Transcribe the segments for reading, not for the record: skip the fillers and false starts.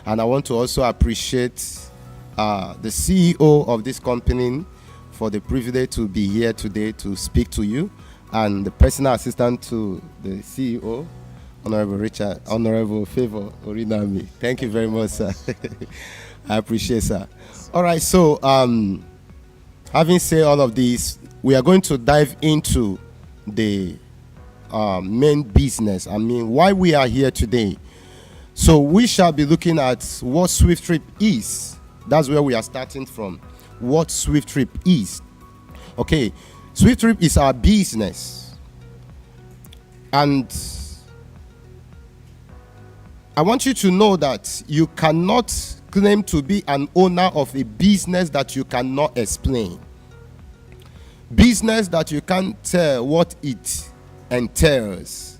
And I want to also appreciate the CEO of this company for the privilege to be here today to speak to you, and the personal assistant to the CEO, Honorable Favor Orinami. Thank you very much, sir. I appreciate, sir. All right, so having said all of this, we are going to dive into the main business. I mean, why we are here today. So we shall be looking at what SWIFTtrip is. That's where we are starting from. What SWIFTtrip is. Okay, SWIFTtrip is our business. And I want you to know that you cannot claim to be an owner of a business that you cannot explain. Business that you can't tell what it entails.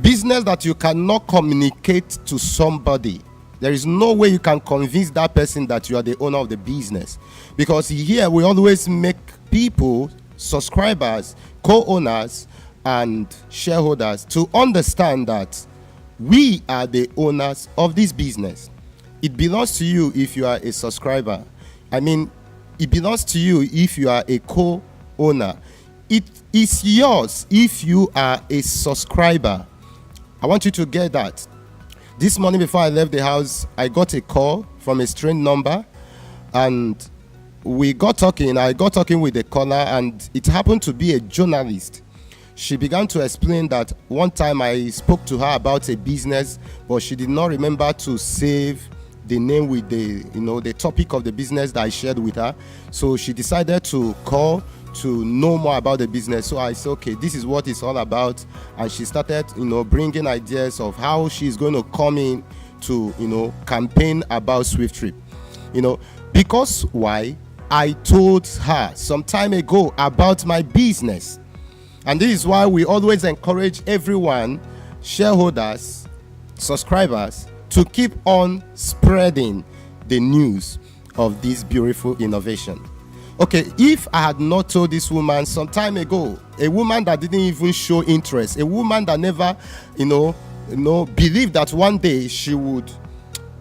Business that you cannot communicate to somebody. There is no way you can convince that person that you are the owner of the business. Because here we always make people, subscribers, co-owners, and shareholders to understand that we are the owners of this business. It belongs to you if you are a subscriber. I mean, it belongs to you if you are a co-owner. It is yours if you are a subscriber. I want you to get that. This morning before I left the house, I got a call from a strange number, and we got talking. I got talking with the caller, and it happened to be a journalist. She began to explain that one time I spoke to her about a business, but she did not remember to save the name with the topic of the business that I shared with her. So she decided to call to know more about the business. So I said, okay, this is what it's all about. And she started, bringing ideas of how she's going to come in to, campaign about SWIFTtrip. Because why? I told her some time ago about my business. And this is why we always encourage everyone, shareholders, subscribers, to keep on spreading the news of this beautiful innovation. Okay, if I had not told this woman some time ago, a woman that didn't even show interest, a woman that never, believed that one day she would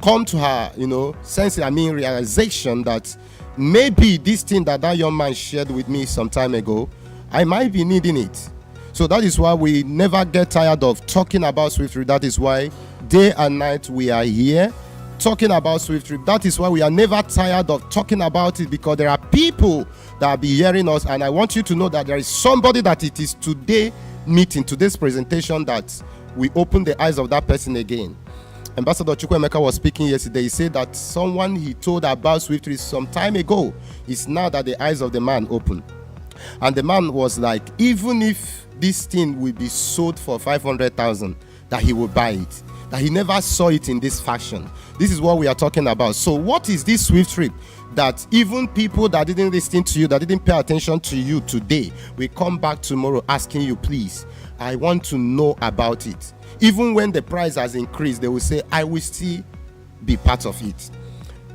come to her, realization that maybe this thing that young man shared with me some time ago, I might be needing it. So that is why we never get tired of talking about SWIFTtrip. That is why day and night we are here talking about SWIFTtrip. That is why we are never tired of talking about it, because there are people that will be hearing us, and I want you to know that there is somebody that it is today's presentation, that we open the eyes of that person again. Ambassador Chukwuemeka was speaking yesterday. He said that someone he told about SWIFTtrip some time ago is now that the eyes of the man open. And the man was like, even if this thing will be sold for 500,000, that he will buy it. That he never saw it in this fashion. This is what we are talking about. So what is this SWIFTtrip that even people that didn't listen to you, that didn't pay attention to you today, will come back tomorrow asking you, please, I want to know about it. Even when the price has increased, they will say, I will still be part of it.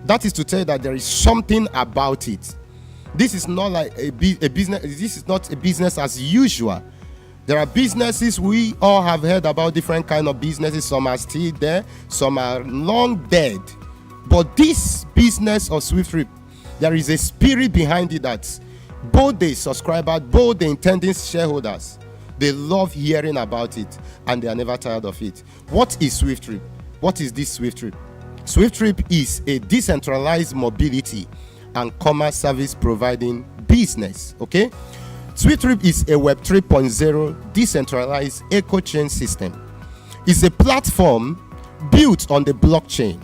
That is to tell you that there is something about it. This is not like a business. This is not a business as usual. There are businesses, we all have heard about different kind of businesses. Some are still there, some are long dead. But this business of SWIFTtrip, there is a spirit behind it that both the subscribers, both the intending shareholders, they love hearing about it, and they are never tired of it. What is SWIFTtrip? What is this SWIFTtrip? SWIFTtrip is a decentralized mobility and commerce service providing business. Okay, SWIFTtrip is a Web 3.0 decentralized eco chain system. It's a platform built on the blockchain.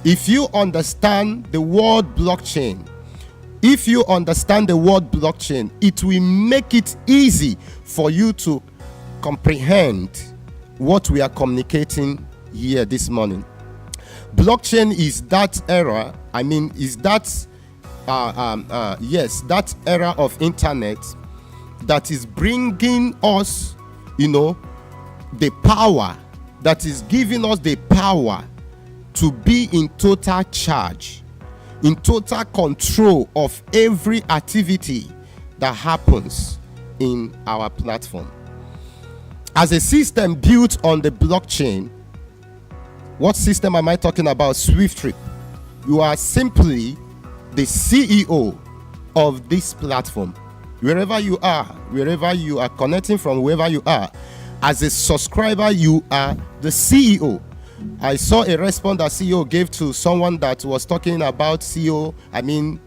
If you understand the word blockchain, it will make it easy for you to comprehend what we are communicating here this morning. Blockchain is that era. That era of internet that is bringing us, the power, that is giving us the power to be in total charge, in total control of every activity that happens in our platform. As a system built on the blockchain, What system am I talking about? SWIFTtrip. You are simply the CEO of this platform. Wherever you are connecting from, wherever you are, as a subscriber, you are the CEO. I saw a response that CEO gave to someone that was talking about CEO,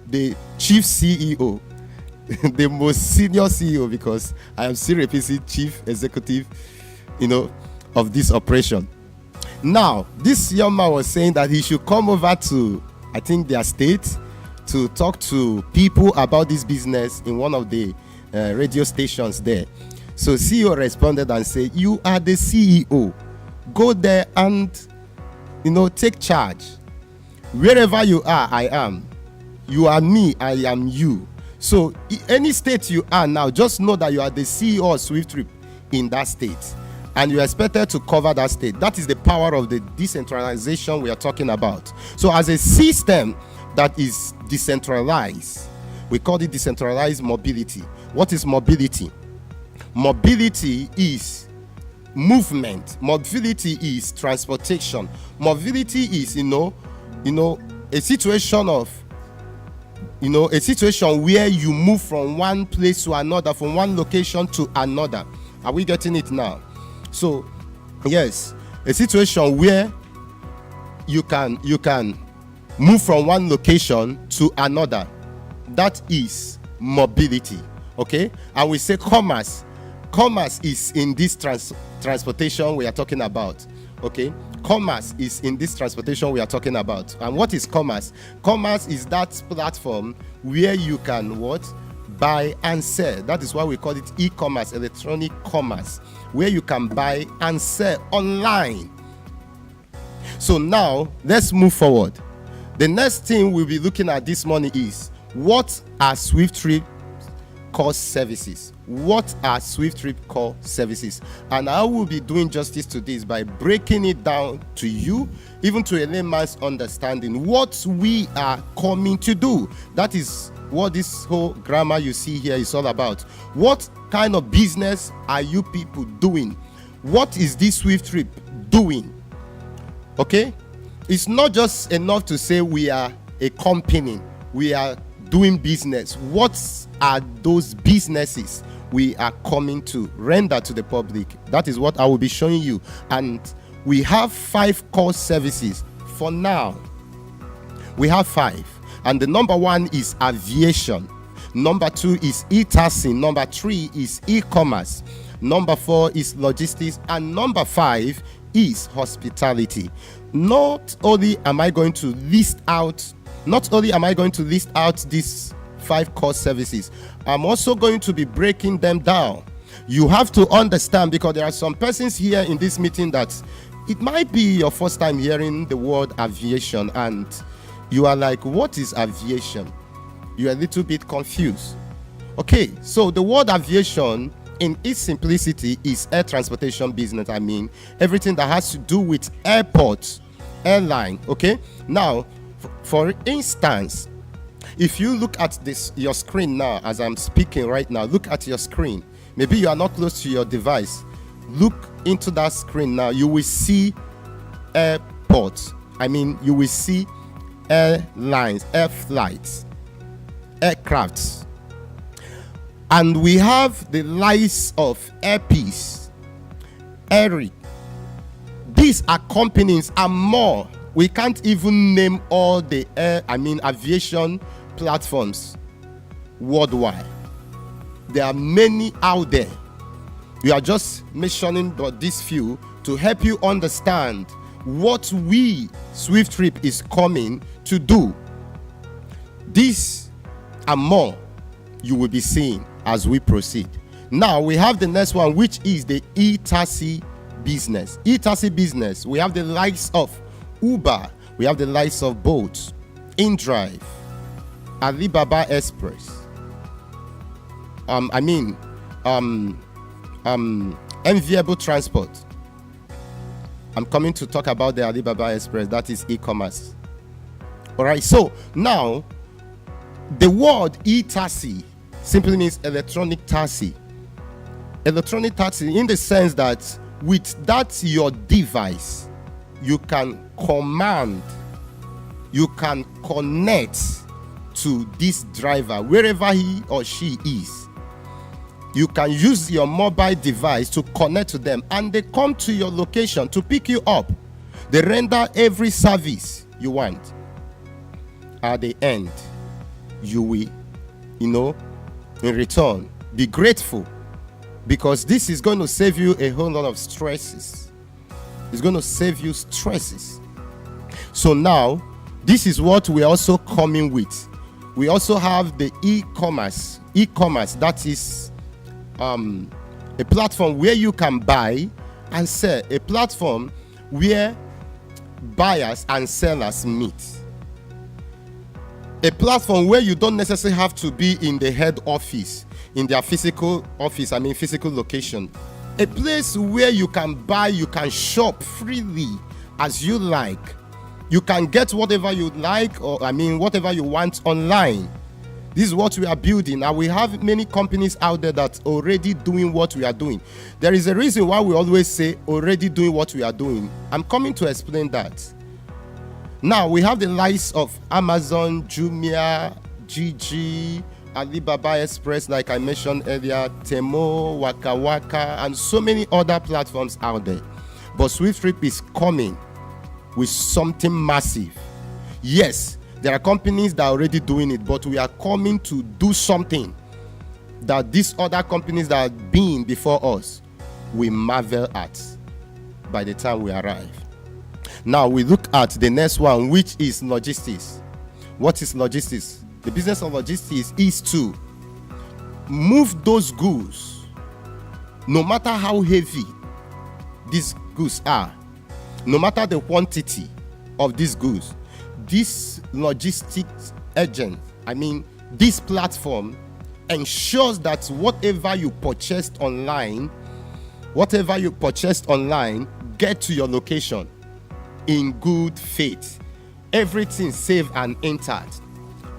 the chief CEO, the most senior CEO, because I am still representing chief executive, of this operation. Now, this young man was saying that he should come over to, I think, their state to talk to people about this business in one of the radio stations there. So CEO responded and said, "You are the CEO. Go there and, take charge. Wherever you are, I am. You are me, I am you. So any state you are now, just know that you are the CEO of SWIFTtrip in that state. And you are expected to cover that state." That is the power of the decentralization we are talking about. So as a system that is decentralized, we call it decentralized mobility. What is mobility? Mobility is movement. Mobility is transportation. Mobility is, a situation where you move from one place to another, from one location to another. Are we getting it now? So, yes, a situation where you can move from one location to another. That is mobility. Okay? And we say commerce. Commerce is in this transportation we are talking about. Okay? Commerce is in this transportation we are talking about. And what is commerce? Commerce is that platform where you can what? Buy and sell. That is why we call it e-commerce, electronic commerce, where you can buy and sell online. So now, let's move forward. The next thing we'll be looking at this morning is, what are SWIFTtrip core services? What are SWIFTtrip core services? And I will be doing justice to this by breaking it down to you, even to a layman's understanding, what we are coming to do. That is what this whole grammar you see here is all about. What kind of business are you people doing? What is this SWIFTtrip doing? Okay? It's not just enough to say we are a company, we are doing business. What are those businesses we are coming to render to the public? That is what I will be showing you. And we have 5 core services for now. We have 5. And the number 1 is aviation. Number 2 is e-taxi. Number 3 is e-commerce. Number 4 is logistics. And number 5 is hospitality. Not only am I going to list out these 5 core services, I'm also going to be breaking them down. You have to understand, because there are some persons here in this meeting that it might be your first time hearing the word aviation, and you are like, what is aviation? You are a little bit confused. Okay, so the word aviation in its simplicity is air transportation business. Everything that has to do with airports, airline. Okay, now for instance, if you look at your screen now, as I'm speaking right now, look at your screen. Maybe you are not close to your device. Look into that screen now. You will see airports. You will see airlines, air flights, aircrafts. And we have the likes of Air Peace, Eric. These are companies and more. We can't even name all the aviation platforms worldwide. There are many out there. We are just mentioning these few to help you understand what we SWIFTtrip is coming to do. This and more you will be seeing as we proceed. Now we have the next one, which is the e-taxi business. E-taxi business, we have the likes of Uber, we have the likes of Bolt, InDrive, Alibaba Express, Enviable Transport. I'm coming to talk about the Alibaba Express, that is e-commerce. All right, so now the word e-taxi simply means electronic taxi. Electronic taxi in the sense that with that your device, you can command, you can connect to this driver wherever he or she is. You can use your mobile device to connect to them, and they come to your location to pick you up. They render every service you want. At the end, you will, in return, be grateful, because this is going to save you a whole lot of stresses. It's going to save you stresses. So now, this is what we're also coming with. We also have the e-commerce. E-commerce, that is a platform where you can buy and sell. A platform where buyers and sellers meet. A platform where you don't necessarily have to be in the head office, in their physical office, physical location. A place where you can buy, you can shop freely as you like. You can get whatever you like, or whatever you want online. This is what we are building, and we have many companies out there that already doing what we are doing. There is a reason why we always say already doing what we are doing. I'm coming to explain that. Now, we have the likes of Amazon, Jumia, Gigi, Alibaba Express, like I mentioned earlier, Temo, Waka Waka, and so many other platforms out there. But SWIFTtrip is coming with something massive. Yes, there are companies that are already doing it, but we are coming to do something that these other companies that have been before us will marvel at by the time we arrive. Now we look at the next one, which is logistics. What is logistics? The business of logistics is to move those goods, no matter how heavy these goods are, no matter the quantity of these goods. This logistics agent, this platform ensures that whatever you purchased online get to your location in good faith. Everything safe and intact.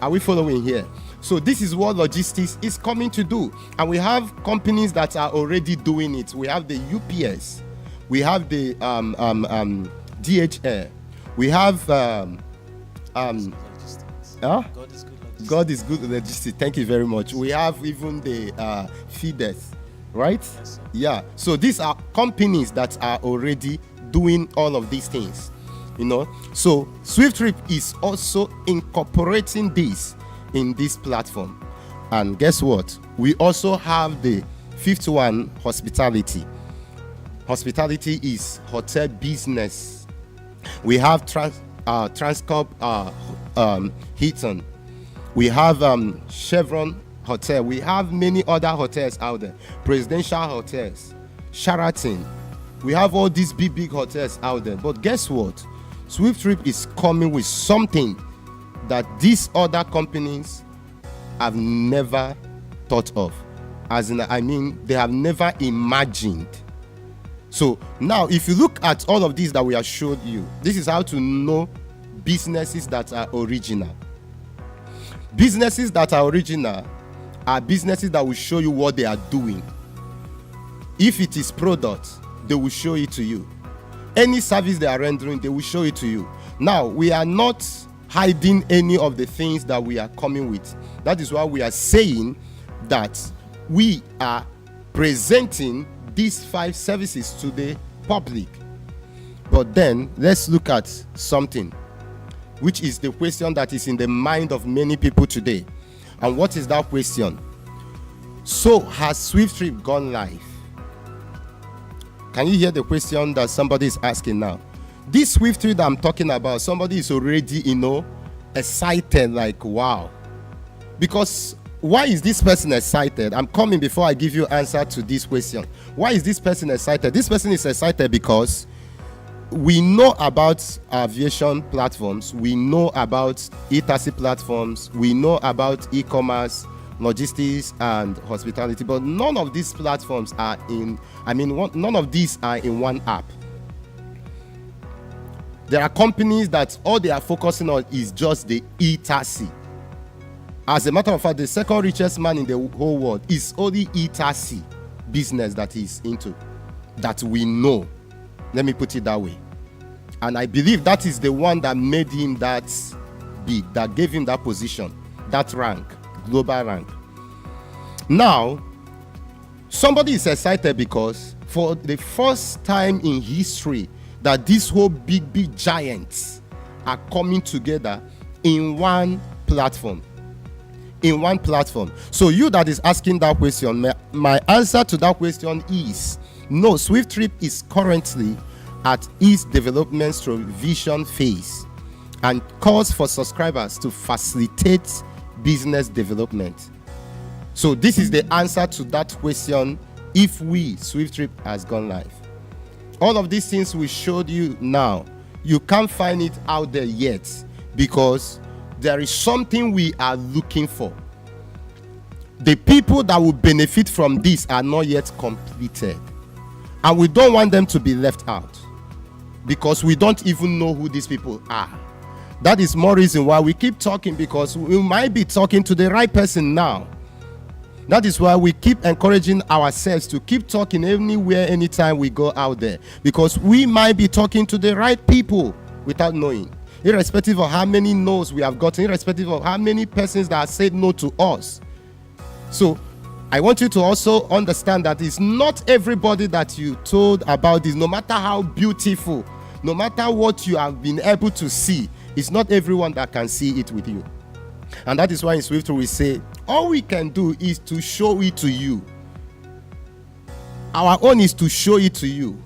Are we following here? So this is what logistics is coming to do. And we have companies that are already doing it. We have the UPS. We have the DHL. We have God is good logistics. Thank you very much. We have even the feeders, right? Yes, yeah. So these are companies that are already doing all of these things. So SWIFTtrip is also incorporating this in this platform. And guess what? We also have the fifth one, hospitality. Hospitality is hotel business. We have Transcorp Hilton. We have Chevron Hotel. We have many other hotels out there. Presidential hotels, Sheraton. We have all these big hotels out there. But guess what? SWIFTtrip is coming with something that these other companies have never thought of. They have never imagined. So now, if you look at all of these that we have showed you, this is how to know businesses that are original. Businesses that are original are businesses that will show you what they are doing. If it is product, they will show it to you. Any service they are rendering, they will show it to you. Now, we are not hiding any of the things that we are coming with. That is why we are saying that we are presenting these 5 services to the public. But then, let's look at something, which is the question that is in the mind of many people today. And what is that question? So, has SWIFTtrip gone live? Can you hear the question that somebody is asking now? This SWIFTtrip that I'm talking about, somebody is already, excited, like, wow. Because why is this person excited? I'm coming before I give you answer to this question. Why is this person excited? This person is excited because we know about aviation platforms, we know about e-taxi platforms, we know about e-commerce, logistics, and hospitality, but none of these platforms are none of these are in one app. There are companies that all they are focusing on is just the e-taxi. As a matter of fact, the second richest man in the whole world is only e-taxi business that he's into, that we know. Let me put it that way. And I believe that is the one that made him that big, that gave him that position, that rank, global rank. Now, somebody is excited because for the first time in history that these whole big giants are coming together in one platform. In one platform. So you that is asking that question, my answer to that question is no. SWIFTtrip is currently at its development through vision phase and calls for subscribers to facilitate business development. So this is the answer to that question if we SWIFTtrip has gone live. All of these things we showed you now, you can't find it out there yet because there is something we are looking for. The people that will benefit from this are not yet completed, and we don't want them to be left out because we don't even know who these people are. That is more reason why we keep talking, because we might be talking to the right person now. That is why we keep encouraging ourselves to keep talking anywhere, anytime we go out there, because we might be talking to the right people without knowing, irrespective of how many no's we have gotten, irrespective of how many persons that have said no to us. So I want you to also understand that it's not everybody that you told about this, no matter how beautiful, no matter what you have been able to see, it's not everyone that can see it with you. And that is why in SWIFTtrip we say all we can do is to show it to you. Our own is to show it to you.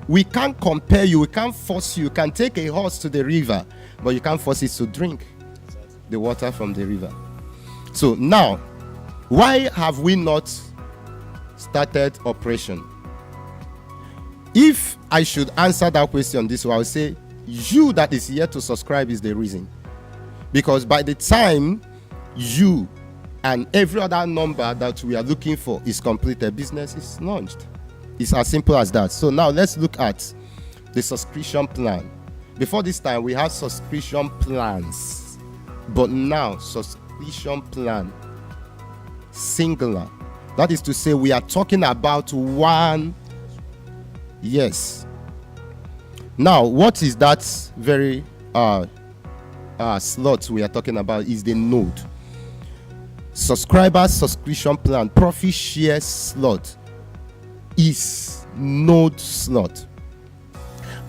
We can't compare you, we can't force you. You can take a horse to the river, but you can't force it to drink the water from the river. So now, why have we not started operation? If I should answer that question this way, I would say you that is yet to subscribe is the reason. Because by the time you and every other number that we are looking for is completed, business is launched. It's as simple as that. So now let's look at the subscription plan. Before this time, we had subscription plans. But now, subscription plan, singular. That is to say, we are talking about one. Yes. Now, what is that very slot we are talking about is the node. Subscriber subscription plan, profit share slot is node slot.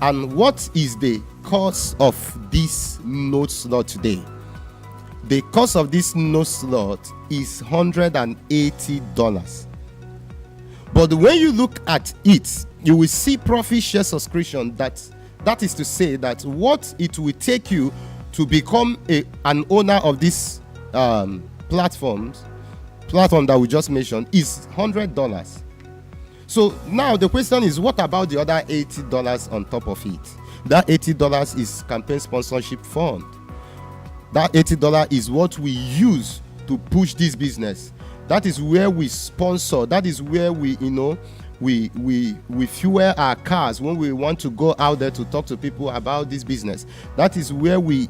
And what is the cost of this node slot today? The cost of this node slot is $180. But when you look at it, you will see profit share subscription. That is to say that what it will take you to become an owner of this platform that we just mentioned is $100. So now the question is, what about the other $80 on top of it? That $80 is campaign sponsorship fund. That $80 is what we use to push this business. That is where we sponsor. That is where we fuel our cars when we want to go out there to talk to people about this business. That is where we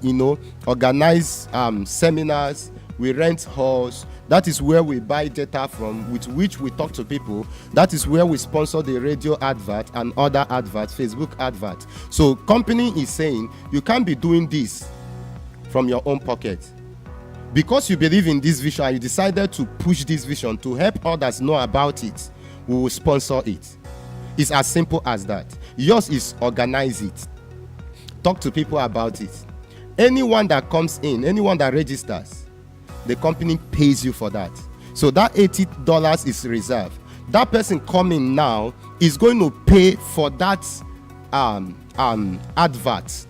organize seminars. We rent halls. That is where we buy data from, with which we talk to people. That is where we sponsor the radio advert and other adverts, Facebook advert. So company is saying you can't be doing this from your own pocket. Because you believe in this vision and you decided to push this vision to help others know about it, we will sponsor it. It's as simple as that. Yours is organize it. Talk to people about it. Anyone that comes in, anyone that registers, the company pays you for that. So that $80 is reserved. That person coming now is going to pay for that advert.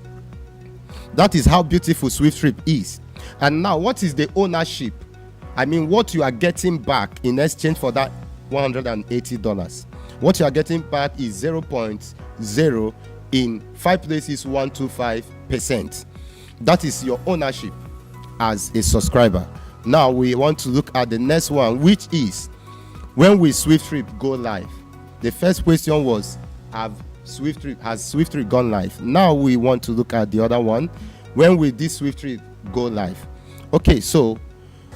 That is how beautiful SWIFTtrip is. And now, what is the ownership? I mean, what you are getting back in exchange for that $180. What you are getting back is 0.0 in 5 places 125%. That is your ownership as a subscriber. Now we want to look at the next one, which is when will SWIFTtrip go live? The first question was, has SWIFTtrip gone live? Now we want to look at the other one. When will this SWIFTtrip go live? Okay, so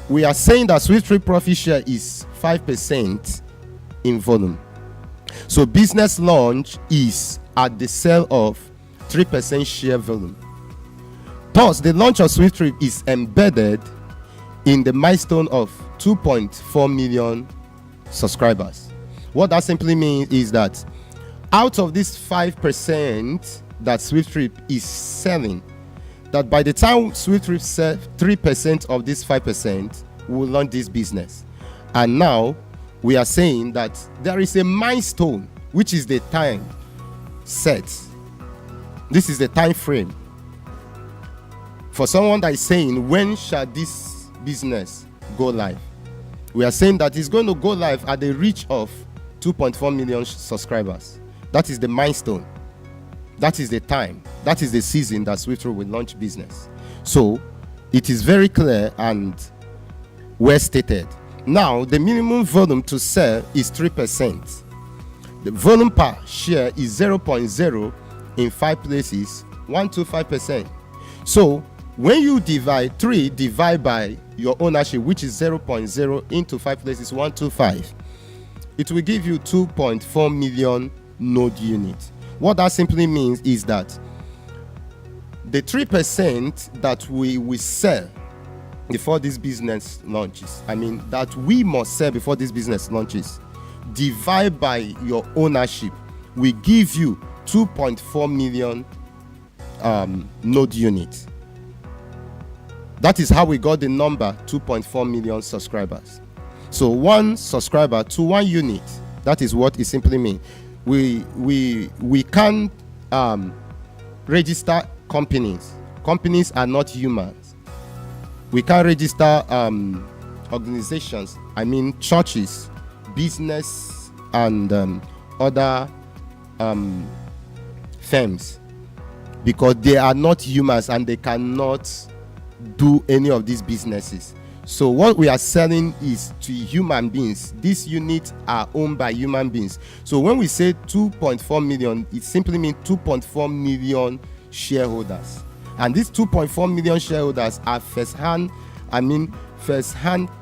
we are saying that SWIFTtrip profit share is 5% in volume. So business launch is at the sale of 3% share volume. Thus, the launch of SWIFTtrip is embedded in the milestone of 2.4 million subscribers. What that simply means is that out of this 5% that SWIFTtrip is selling, that by the time SWIFTtrip sells 3% of this 5%, we will launch this business. And now we are saying that there is a milestone, which is the time set. This is the time frame for someone that is saying, when shall this business go live? We are saying that it's going to go live at the reach of 2.4 million subscribers. That is the milestone. That is the time. That is the season that SWIFTtrip will launch business. So it is very clear and well stated. Now, the minimum volume to sell is 3%. The volume per share is 0.0 in 5 places, 125%. So when you divide by your ownership, which is 0.0 into 5 places, 125, it will give you 2.4 million node units. What that simply means is that the 3% that we will sell before this business launches, that we must sell before this business launches, divide by your ownership, will give you 2.4 million node units. That is how we got the number 2.4 million subscribers. So 1 subscriber to 1 unit. That is what it simply means. We can't register companies. Companies are not humans. We can't register organizations. Churches, business, and other firms, because they are not humans and they cannot do any of these businesses. So what we are selling is to human beings. These units are owned by human beings. So when we say 2.4 million, it simply means 2.4 million shareholders. And these 2.4 million shareholders are first-hand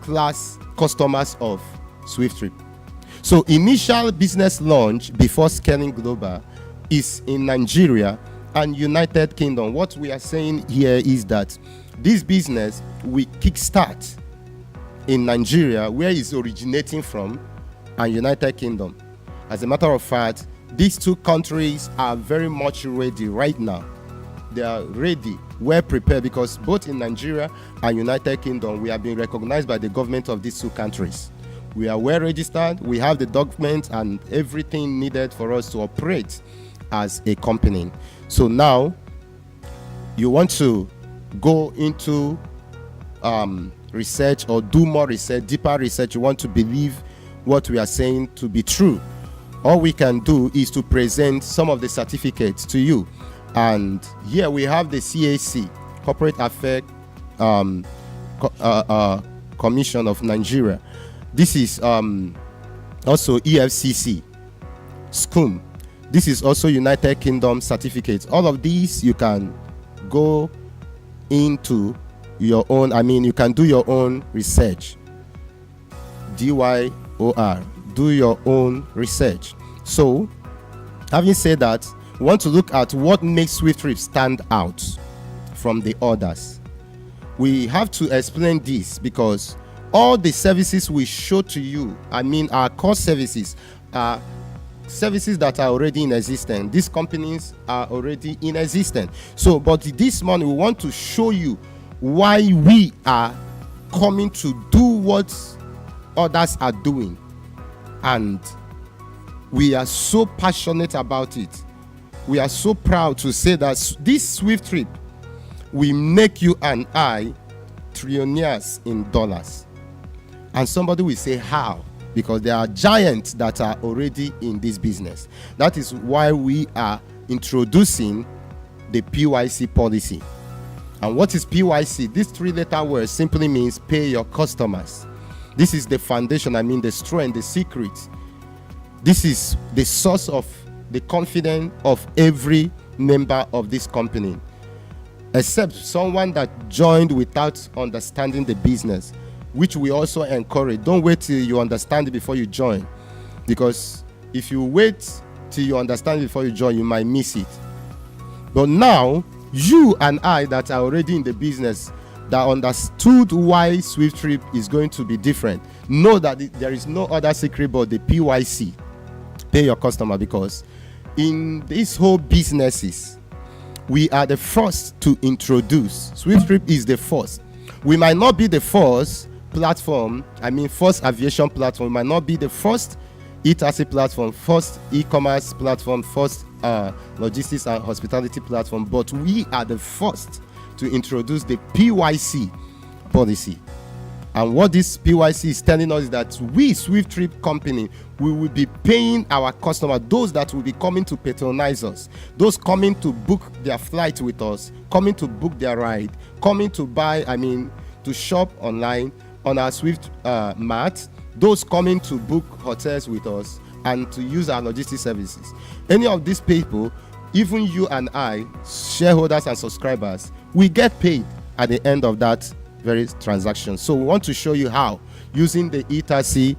class customers of SWIFTtrip. So initial business launch before scaling global is in Nigeria and United Kingdom. What we are saying here is that this business will kickstart in Nigeria, where it's originating from, and United Kingdom. As a matter of fact, these two countries are very much ready right now. They are ready, well prepared, because both in Nigeria and United Kingdom, we have been recognized by the government of these two countries. We are well registered. We have the documents and everything needed for us to operate as a company. So now you want to go into research or do more research, deeper research. You want to believe what we are saying to be true. All we can do is to present some of the certificates to you. And here we have the CAC, Corporate Affairs Commission of Nigeria. This is also EFCC, SCUM. This is also United Kingdom certificates. All of these you can go into your own, you can do your own research. DYOR, do your own research. So, having said that, we want to look at what makes SWIFTtrip stand out from the others. We have to explain this because all the services we show to you, our core services, are services that are already in existence. These companies are already in existence. So, but this morning we want to show you why we are coming to do what others are doing, and we are so passionate about it. We are so proud to say that this SWIFTtrip will make you and I trillionaires in dollars. And somebody will say how? Because there are giants that are already in this business. That is why we are introducing the PYC policy. And what is PYC? This 3-letter word simply means pay your customers. This is the foundation, the strength, the secret. This is the source of the confidence of every member of this company, except someone that joined without understanding the business, which we also encourage. Don't wait till you understand it before you join, because if you wait till you understand it before you join, you might miss it. But now, you and I that are already in the business, that understood why SWIFTtrip is going to be different, know that there is no other secret but the PYC, pay your customer, because in these whole businesses, we are the first to introduce. SWIFTtrip is the first. We might not be the first platform, first aviation platform, we might not be the first e-taxi platform, first e-commerce platform, first logistics and hospitality platform, but we are the first to introduce the PYC policy. And what this PYC is telling us is that we, SWIFTtrip company, we will be paying our customer, those that will be coming to patronize us, those coming to book their flight with us, coming to book their ride, coming to buy, to shop online on our Swift mart, those coming to book hotels with us and to use our logistics services. Any of these people, even you and I, shareholders and subscribers, we get paid at the end of that very transaction. So we want to show you how, using the e-taxi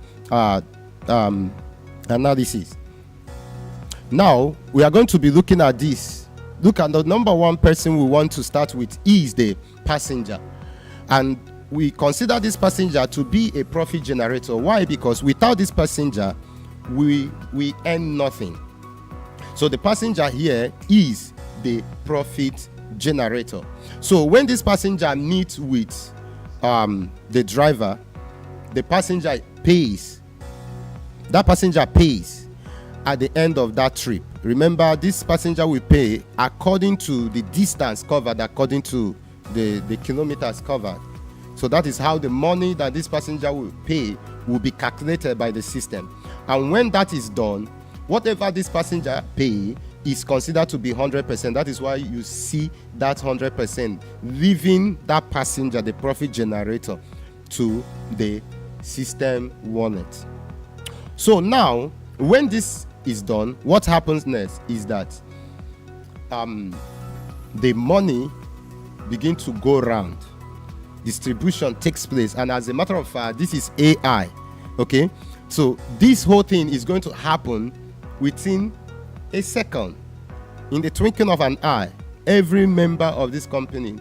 analysis. Now we are going to be looking at this. Look at the number one person we want to start with is the passenger, and we consider this passenger to be a profit generator. Why? Because without this passenger, we earn nothing. So the passenger here is the profit generator. So when this passenger meets with the driver, the passenger pays. That passenger pays at the end of that trip. Remember, this passenger will pay according to the distance covered, according to the kilometers covered. So that is how the money that this passenger will pay will be calculated by the system. And when that is done, whatever this passenger pay is considered to be 100%. That is why you see that 100% leaving that passenger, the profit generator, to the system wallet. So now, when this is done, what happens next is that the money begin to go around. Distribution takes place, and as a matter of fact, this is AI. Okay, so this whole thing is going to happen within a second. In the twinkling of an eye, every member of this company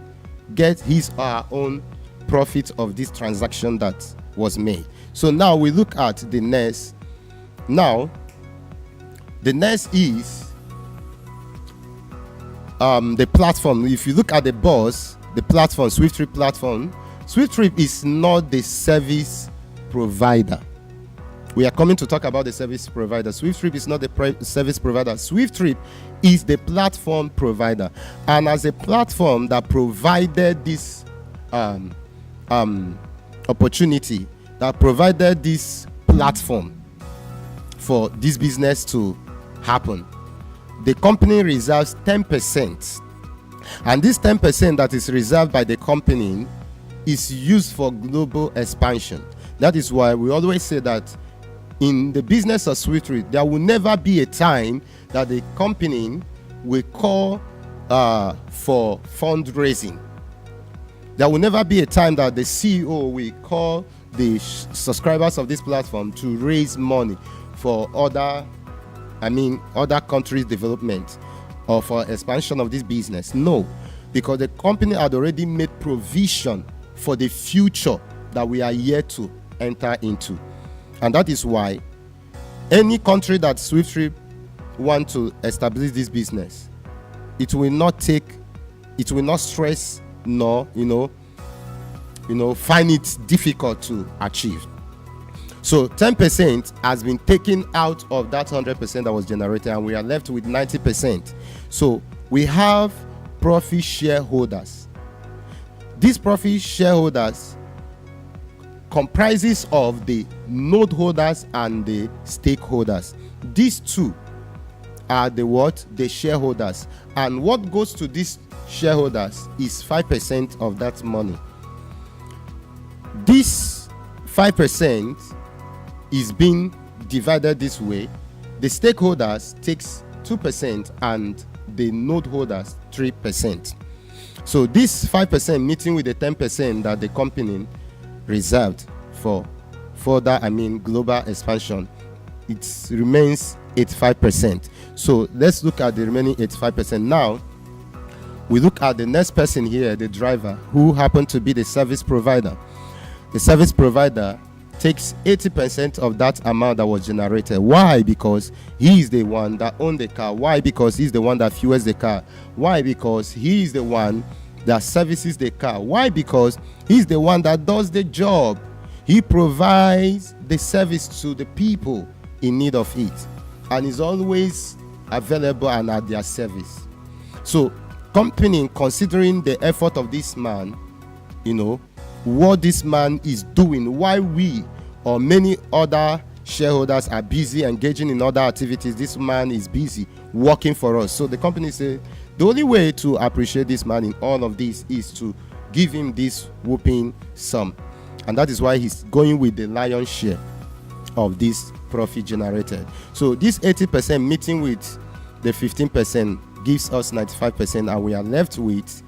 gets his or her own profit of this transaction that was made. So now we look at the next. Now the next is the platform. If you look at the boss, the platform, SWIFTtrip platform, SWIFTtrip is not the service provider. We are coming to talk about the service provider. SWIFTtrip is not the service provider. SWIFTtrip is the platform provider. And as a platform that provided this opportunity, that provided this platform for this business to happen, the company reserves 10%. And this 10% that is reserved by the company is used for global expansion. That is why we always say that in the business of SWIFTtrip, there will never be a time that the company will call for fundraising. There will never be a time that the CEO will call the subscribers of this platform to raise money for other countries' development or for expansion of this business. No, because the company had already made provision for the future that we are yet to enter into. And that is why any country that SWIFTtrip want to establish this business, it will not stress nor find it difficult to achieve. So 10% has been taken out of that 100% that was generated, and we are left with 90%. So we have profit shareholders. These profit shareholders comprises of the node holders and the stakeholders. These two are the shareholders, and what goes to these shareholders is 5% of that money. This 5% is being divided this way. The stakeholders takes 2% and the node holders 3%. So this 5% meeting with the 10% that the company reserved for further global expansion, it remains 85%. So let's look at the remaining 85%. Now We look at the next person here, the driver, who happened to be the service provider. The service provider takes 80% of that amount that was generated. Why? Because he is the one that owns the car. Why? Because he's the one that fuels the car. Why? Because he is the one that services the car. Why? Because he's the one that does the job. He provides the service to the people in need of it, and is always available and at their service. So company, considering the effort of this man, what this man is doing, why we or many other shareholders are busy engaging in other activities, this man is busy working for us. So the company said the only way to appreciate this man in all of this is to give him this whooping sum, and that is why he's going with the lion's share of this profit generated. So this 80% meeting with the 15% gives us 95%, and we are left with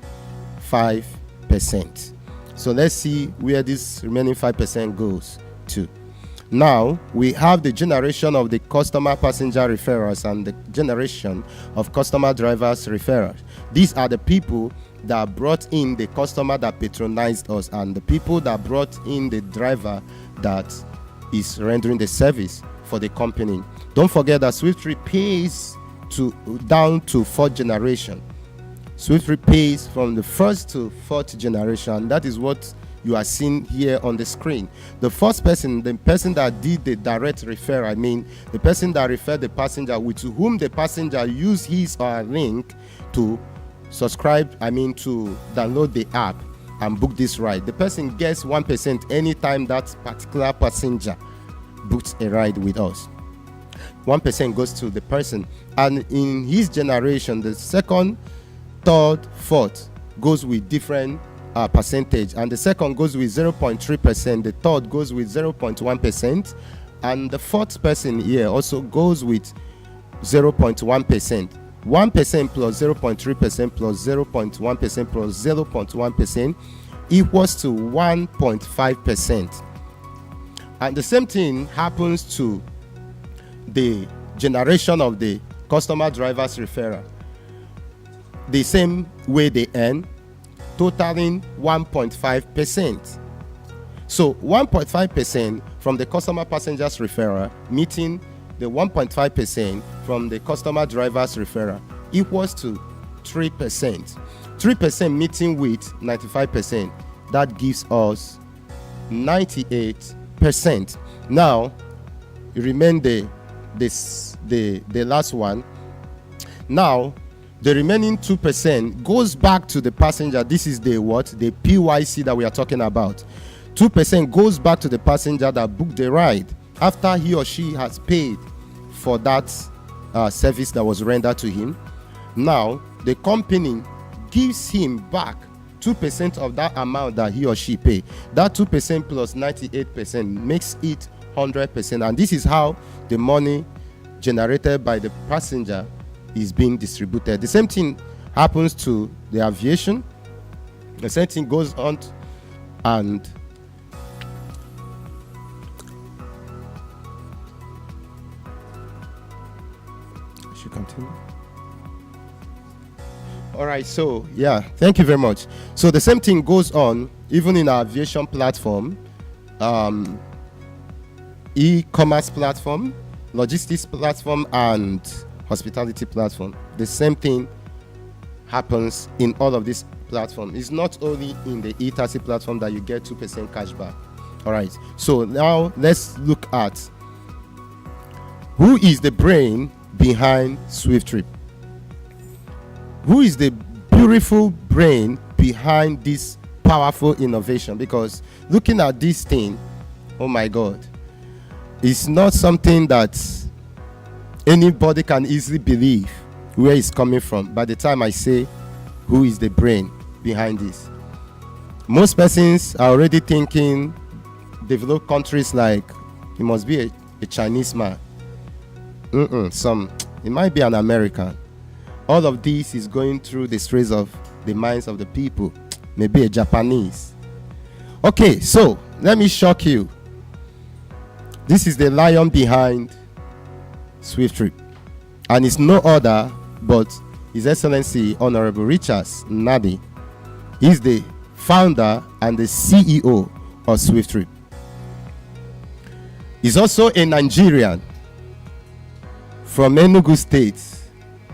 5%. So let's see where this remaining 5% goes to. Now we have the generation of the customer passenger referrals and the generation of customer drivers referrals. These are the people that brought in the customer that patronized us, and the people that brought in the driver that is rendering the service for the company. Don't forget that SWIFTtrip pays down to fourth generation. SWIFTtrip pays from the first to fourth generation. That is what you are seeing here on the screen. The first person, the person that did the direct referral, the person that referred the passenger, with whom the passenger used his or her link to subscribe, to download the app and book this ride. The person gets 1% anytime that particular passenger books a ride with us. 1% goes to the person, and in his generation, the second, third, fourth goes with different percentage, and the second goes with 0.3%, the third goes with 0.1%, and the fourth person here also goes with 0.1%. 1% plus 0.3% plus 0.1% plus 0.1% equals to 1.5%. And the same thing happens to the generation of the customer drivers referral. The same way they earn, totaling 1.5%. So 1.5% from the customer passengers referral meeting the 1.5% from the customer drivers referral equals to 3%. 3% meeting with 95%, that gives us 98%. Now remain the last one. Now the remaining 2% goes back to the passenger. This is the PYC that we are talking about. 2% goes back to the passenger that booked the ride after he or she has paid for that service that was rendered to him. Now the company gives him back 2% of that amount that he or she paid. That 2% plus 98% makes it 100%, and this is how the money generated by the passenger is being distributed. The same thing happens to the aviation. The same thing goes on, and I should continue. All right, so thank you very much. So the same thing goes on even in our aviation platform, e-commerce platform, logistics platform, and hospitality platform. The same thing happens in all of these platforms. It's not only in the e-taxi platform that you get 2% cashback. All right, so now let's look at who is the brain behind SWIFTtrip. Who is the beautiful brain behind this powerful innovation? Because looking at this thing, oh my God, it's not something that anybody can easily believe where it's coming from by the time I say who is the brain behind this. Most persons are already thinking developed countries like it must be a Chinese man. It might be an American. All of this is going through the straits of the minds of the people. Maybe a Japanese. Okay, so let me shock you. This is the lion behind SWIFTtrip, and it's no other but His Excellency Honorable Richards Nadi. He's the founder and the CEO of SWIFTtrip. He's also a Nigerian from Enugu State,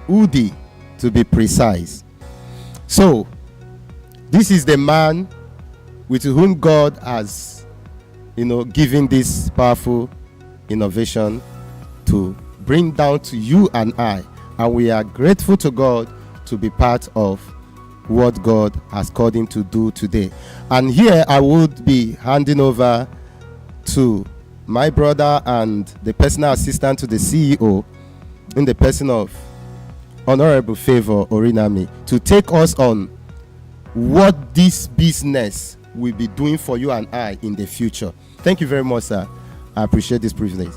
Udi to be precise. So, this is the man with whom God has, given this powerful innovation to bring down to you and I. And we are grateful to God to be part of what God has called him to do today. And here I would be handing over to my brother and the personal assistant to the CEO in the person of Honorable Favor Orinami to take us on what this business will be doing for you and I in the future. Thank you very much, sir. I appreciate this privilege.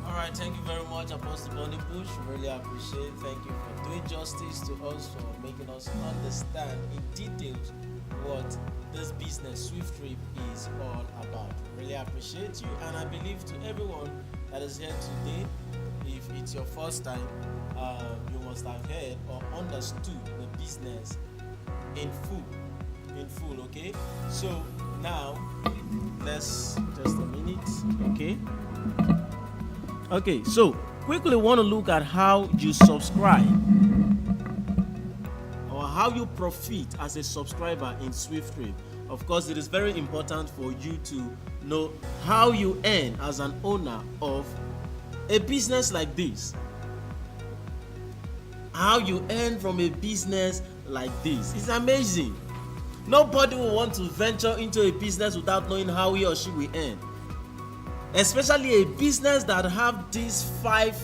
All right, thank you very much, Apostle Bonnie Bush. Really appreciate. Thank you for doing justice to us, for making us understand in details what this business SWIFTtrip is all about. Really appreciate you, and I believe to everyone that is here today, if it's your first time, you must have heard or understood the business in full. Okay, so now let's just a minute. Okay, so quickly want to look at how you subscribe or how you profit as a subscriber in SWIFTtrip. Of course, it is very important for you to know how you earn as an owner of a business like this. How you earn from a business like this. It's amazing. Nobody will want to venture into a business without knowing how he or she will earn. Especially a business that have these 5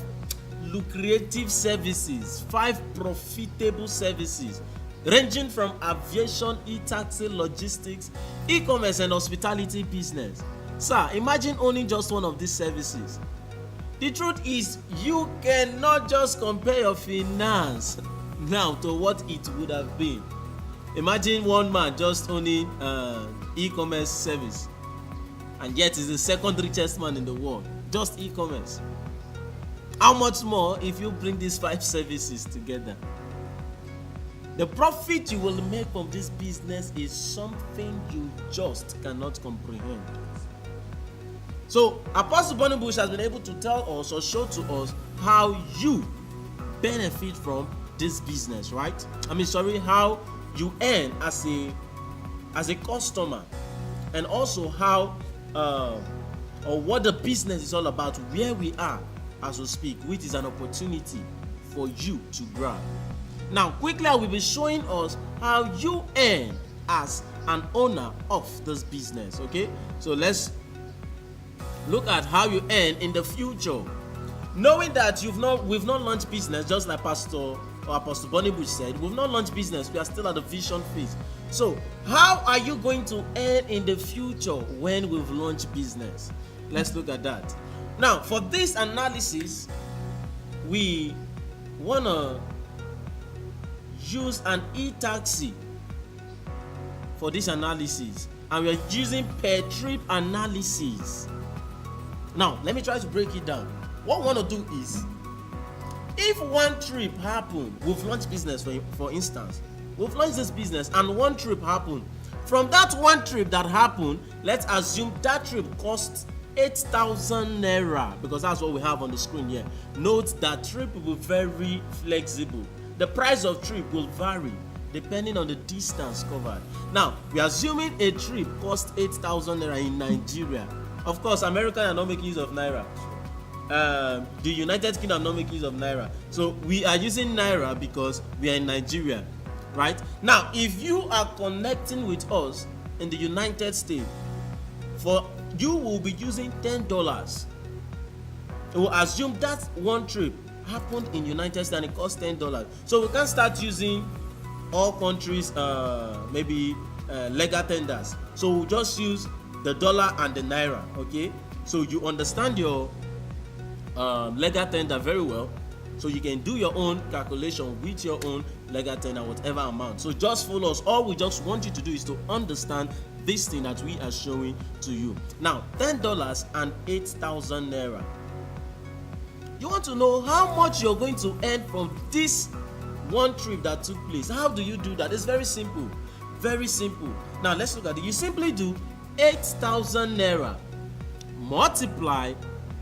lucrative services, 5 profitable services, ranging from aviation, e-taxi, logistics, e-commerce, and hospitality business. Sir, imagine owning just one of these services. The truth is, you cannot just compare your finance now to what it would have been. Imagine one man just owning e-commerce service, and yet is the second richest man in the world, just e-commerce. How much more if you bring these 5 services together? The profit you will make from this business is something you just cannot comprehend. So Apostle Bonnie Bush has been able to tell us or show to us how you benefit from this business, right? How you earn as a customer, and also how or what the business is all about, where we are as we speak, which is an opportunity for you to grab. Now quickly I will be showing us how you earn as an owner of this business. Okay, so let's look at how you earn in the future, knowing that we've not launched business, just like Apostle Bonnie Bush said. We've not launched business, we are still at the vision phase. So how are you going to earn in the future when we've launched business? Let's look at that. Now for this analysis, we want to use an e-taxi for this analysis, and we are using per trip analysis. Now let me try to break it down. What we want to do is, if one trip happened, we've launched business for instance, we've launched this business and one trip happened. From that one trip that happened, let's assume that trip costs 8,000 naira, because that's what we have on the screen here. Note that trip will be very flexible. The price of trip will vary depending on the distance covered. Now we are assuming a trip costs 8,000 naira in Nigeria. Of course, America are not making use of naira. The United Kingdom are not making use of naira. So we are using naira because we are in Nigeria, right? Now, if you are connecting with us in the United States, you will be using $10. We'll assume that one trip happened in United States and it cost $10. So we can start using all countries legal tenders. So we'll just use the dollar and the naira. Okay, so you understand your legal tender very well, so you can do your own calculation with your own legal tender, whatever amount. So just follow us. All we just want you to do is to understand this thing that we are showing to you. Now $10 and 8,000 naira. You want to know how much you're going to earn from this one trip that took place. How do you do that? It's very simple. Very simple. Now let's look at it. You simply do 8,000 naira multiply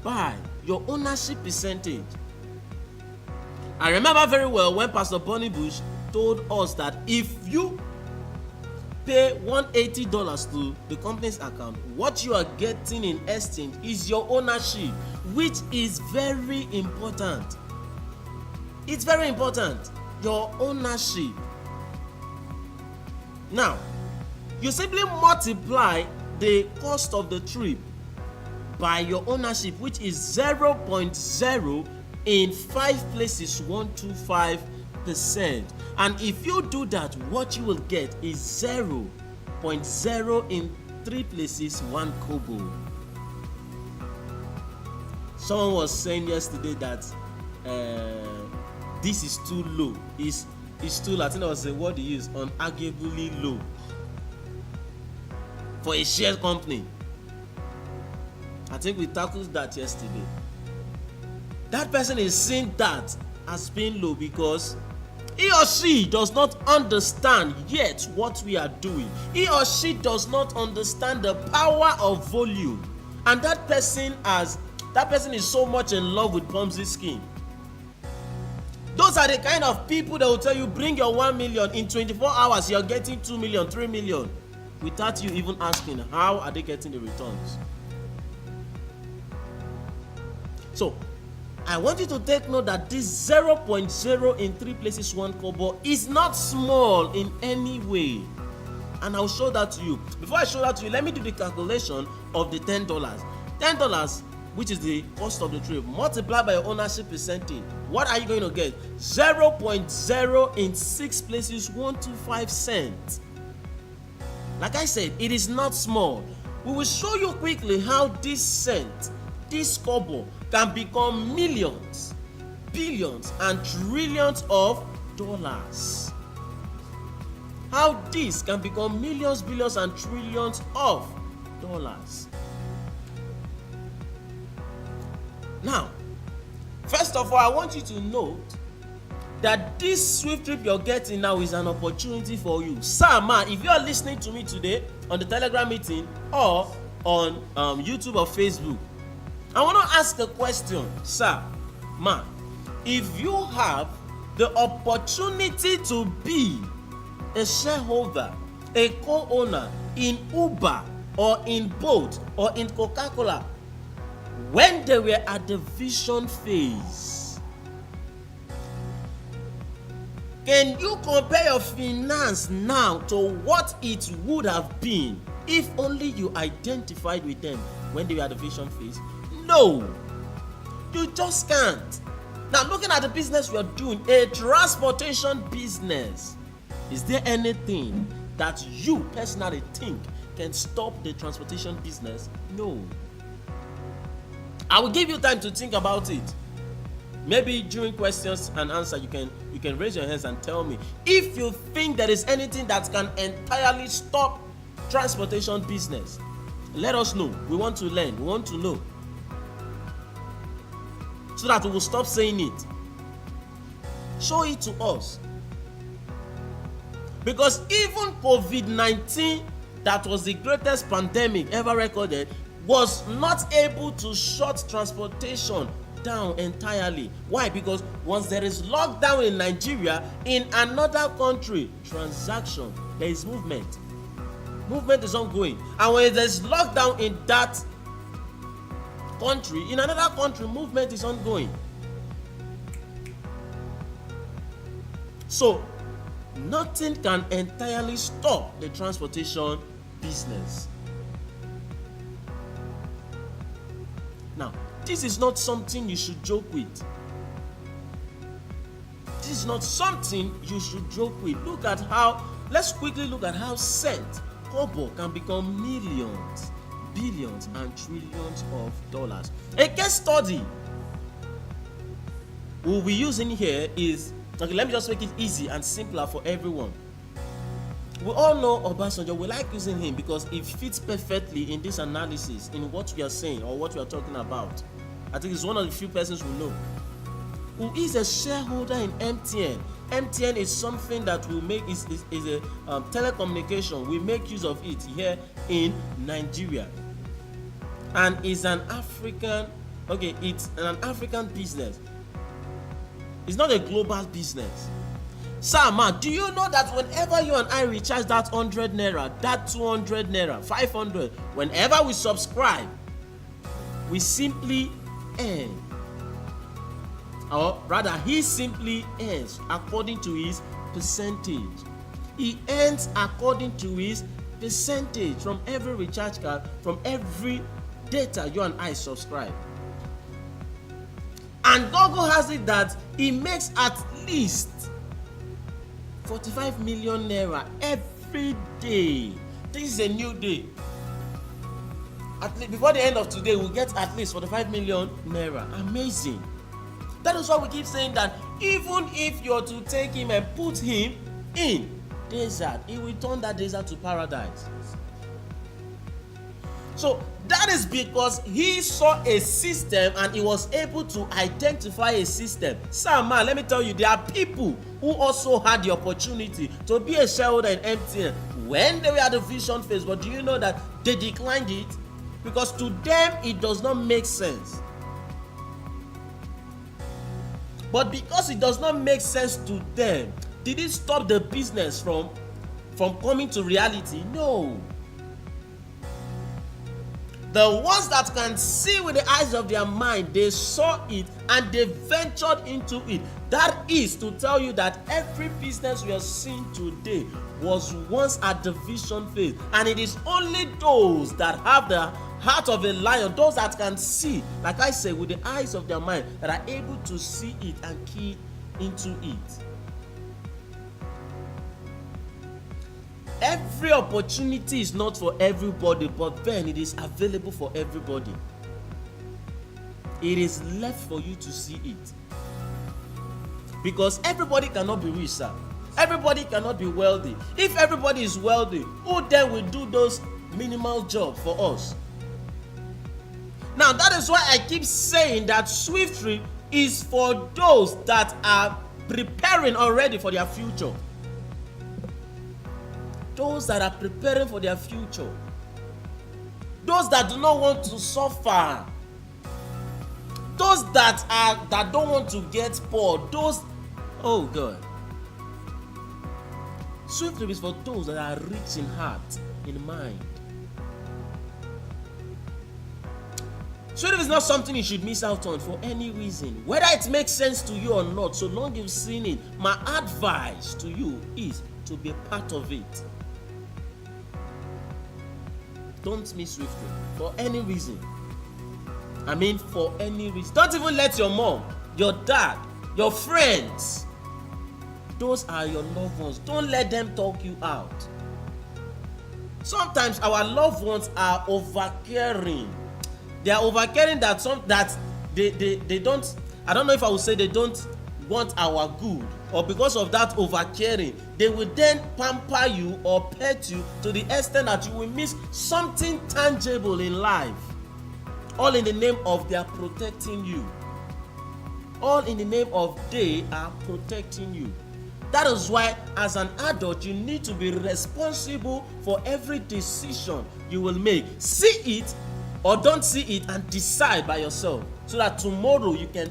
by your ownership percentage. I remember very well when Pastor Bonnie Bush told us that if you pay $180 to the company's account, what you are getting in exchange is your ownership, which is very important. It's very important, your ownership. Now, you simply multiply the cost of the trip by your ownership, which is 0.0 in 5 places 125%. And if you do that, what you will get is 0.0 in 3 places 1 kobo. Someone was saying yesterday that this is too low. It's too, I think I was saying what they use, unarguably low for a share company. I think we tackled that yesterday. That person is seeing that as being low because he or she does not understand yet what we are doing. He or she does not understand the power of volume. And that person is so much in love with Ponzi scheme. Those are the kind of people that will tell you, bring your 1 million, in 24 hours you're getting 2 million, 3 million, without you even asking how are they getting the returns. So I want you to take note that this 0.0 in 3 places 1 kobo is not small in any way. And I'll show that to you. Before I show that to you, let me do the calculation of the $10. $10, which is the cost of the trip, multiplied by your ownership percentage. What are you going to get? 0.0 in 6 places 125 cents. Like I said, it is not small. We will show you quickly how this cent, this kobo, can become millions, billions, and trillions of dollars. How this can become millions, billions, and trillions of dollars. Now, first of all, I want you to note that this Swift trip you're getting now is an opportunity for you. Sir, man, if you are listening to me today on the Telegram meeting or on YouTube or Facebook, I want to ask a question, sir, man. If you have the opportunity to be a shareholder, a co-owner in Uber or in Bolt or in Coca-Cola, when they were at the vision phase, can you compare your finance now to what it would have been if only you identified with them when they were at the vision phase? No, you just can't. Now, looking at the business we are doing, a transportation business, is there anything that you personally think can stop the transportation business? No. I will give you time to think about it. Maybe during questions and answer, you can raise your hands and tell me if you think there is anything that can entirely stop transportation business. Let us know. We want to learn. We want to know, so that we will stop saying it. Show it to us. Because even COVID-19, that was the greatest pandemic ever recorded, was not able to shut transportation down entirely. Why? Because once there is lockdown in Nigeria, in another country, transaction, there is movement. Movement is ongoing. And when there is lockdown in that country, in another country, movement is ongoing. So nothing can entirely stop the transportation business. Now, this is not something you should joke with. This is not something you should joke with. Let's quickly look at how cent, kobo, can become millions, billions, and trillions of dollars. A case study we'll be using here is, okay, let me just make it easy and simpler for everyone. We all know Obasanjo. We like using him because it fits perfectly in this analysis, in what we are saying or what we are talking about. I think he's one of the few persons we know. who is a shareholder in MTN. MTN is something that will make is a telecommunication. We make use of it here in Nigeria, and it's an African. Okay, it's an African business. It's not a global business. Sir, man, do you know that whenever you and I recharge that 100 naira, that 200 naira, 500, whenever we subscribe, we simply earn, or rather he simply earns according to his percentage. He earns according to his percentage from every recharge card, from every data you and I subscribe. And Google has it that he makes at least 45 million naira every day. This is a new day. At least before the end of today, we'll get at least 45 million naira. Amazing. That is why we keep saying that even if you're to take him and put him in desert, he will turn that desert to paradise. So that is because he saw a system and he was able to identify a system. Sir, man, let me tell you, there are people who also had the opportunity to be a shareholder in MTN when they were at the vision phase, but do you know that they declined it? Because to them it does not make sense. But because it does not make sense to them, did it stop the business from coming to reality? No. The ones that can see with the eyes of their mind, they saw it and they ventured into it. That is to tell you that every business we are seeing today was once at the vision phase, and it is only those that have the heart of a lion, those that can see, like I say, with the eyes of their mind, that are able to see it and key into it. Every opportunity is not for everybody, but then it is available for everybody. It is left for you to see it. Because everybody cannot be rich, sir. Everybody cannot be wealthy. If everybody is wealthy, who then will do those minimal jobs for us? Now, that is why I keep saying that SWIFTtrip is for those that are preparing already for their future. Those that are preparing for their future. Those that do not want to suffer. Those that don't want to get poor. Those, oh God. SWIFTtrip is for those that are rich in heart, in mind. SWIFTtrip is not something you should miss out on for any reason, whether it makes sense to you or not. So long you've seen it, my advice to you is to be a part of it. Don't miss SWIFTtrip for any reason. I mean, for any reason. Don't even let your mom, your dad, your friends, those are your loved ones. Don't let them talk you out. Sometimes our loved ones are overcaring. They are overcaring that they don't. I don't know if I would say they don't want our good, or because of that overcaring, they will then pamper you or pet you to the extent that you will miss something tangible in life. All in the name of they are protecting you. All in the name of they are protecting you. That is why, as an adult, you need to be responsible for every decision you will make. See it or don't see it and decide by yourself, so that tomorrow you can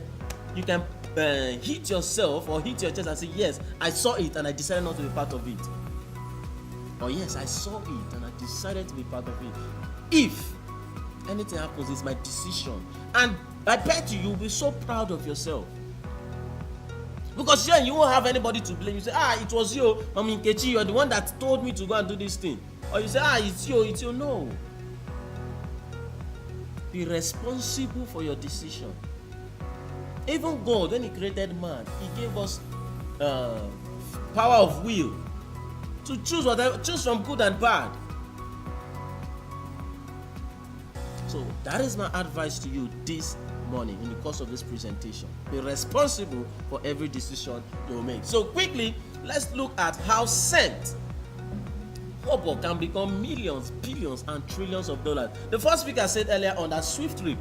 hit yourself or hit your chest and say, yes, I saw it and I decided not to be part of it. Or yes, I saw it and I decided to be part of it. If anything happens, it's my decision. And I bet you'll be so proud of yourself. Because then you won't have anybody to blame. You say, it was you, Mami Nkechi, you're the one that told me to go and do this thing. Or you say, it's you. No. Be responsible for your decision. Even God, when He created man, He gave us power of will to choose from good and bad. So that is my advice to you this morning in the course of this presentation. Be responsible for every decision you make. So quickly, let's look at how cent can become millions, billions, and trillions of dollars. The first speaker said earlier on that SWIFTtrip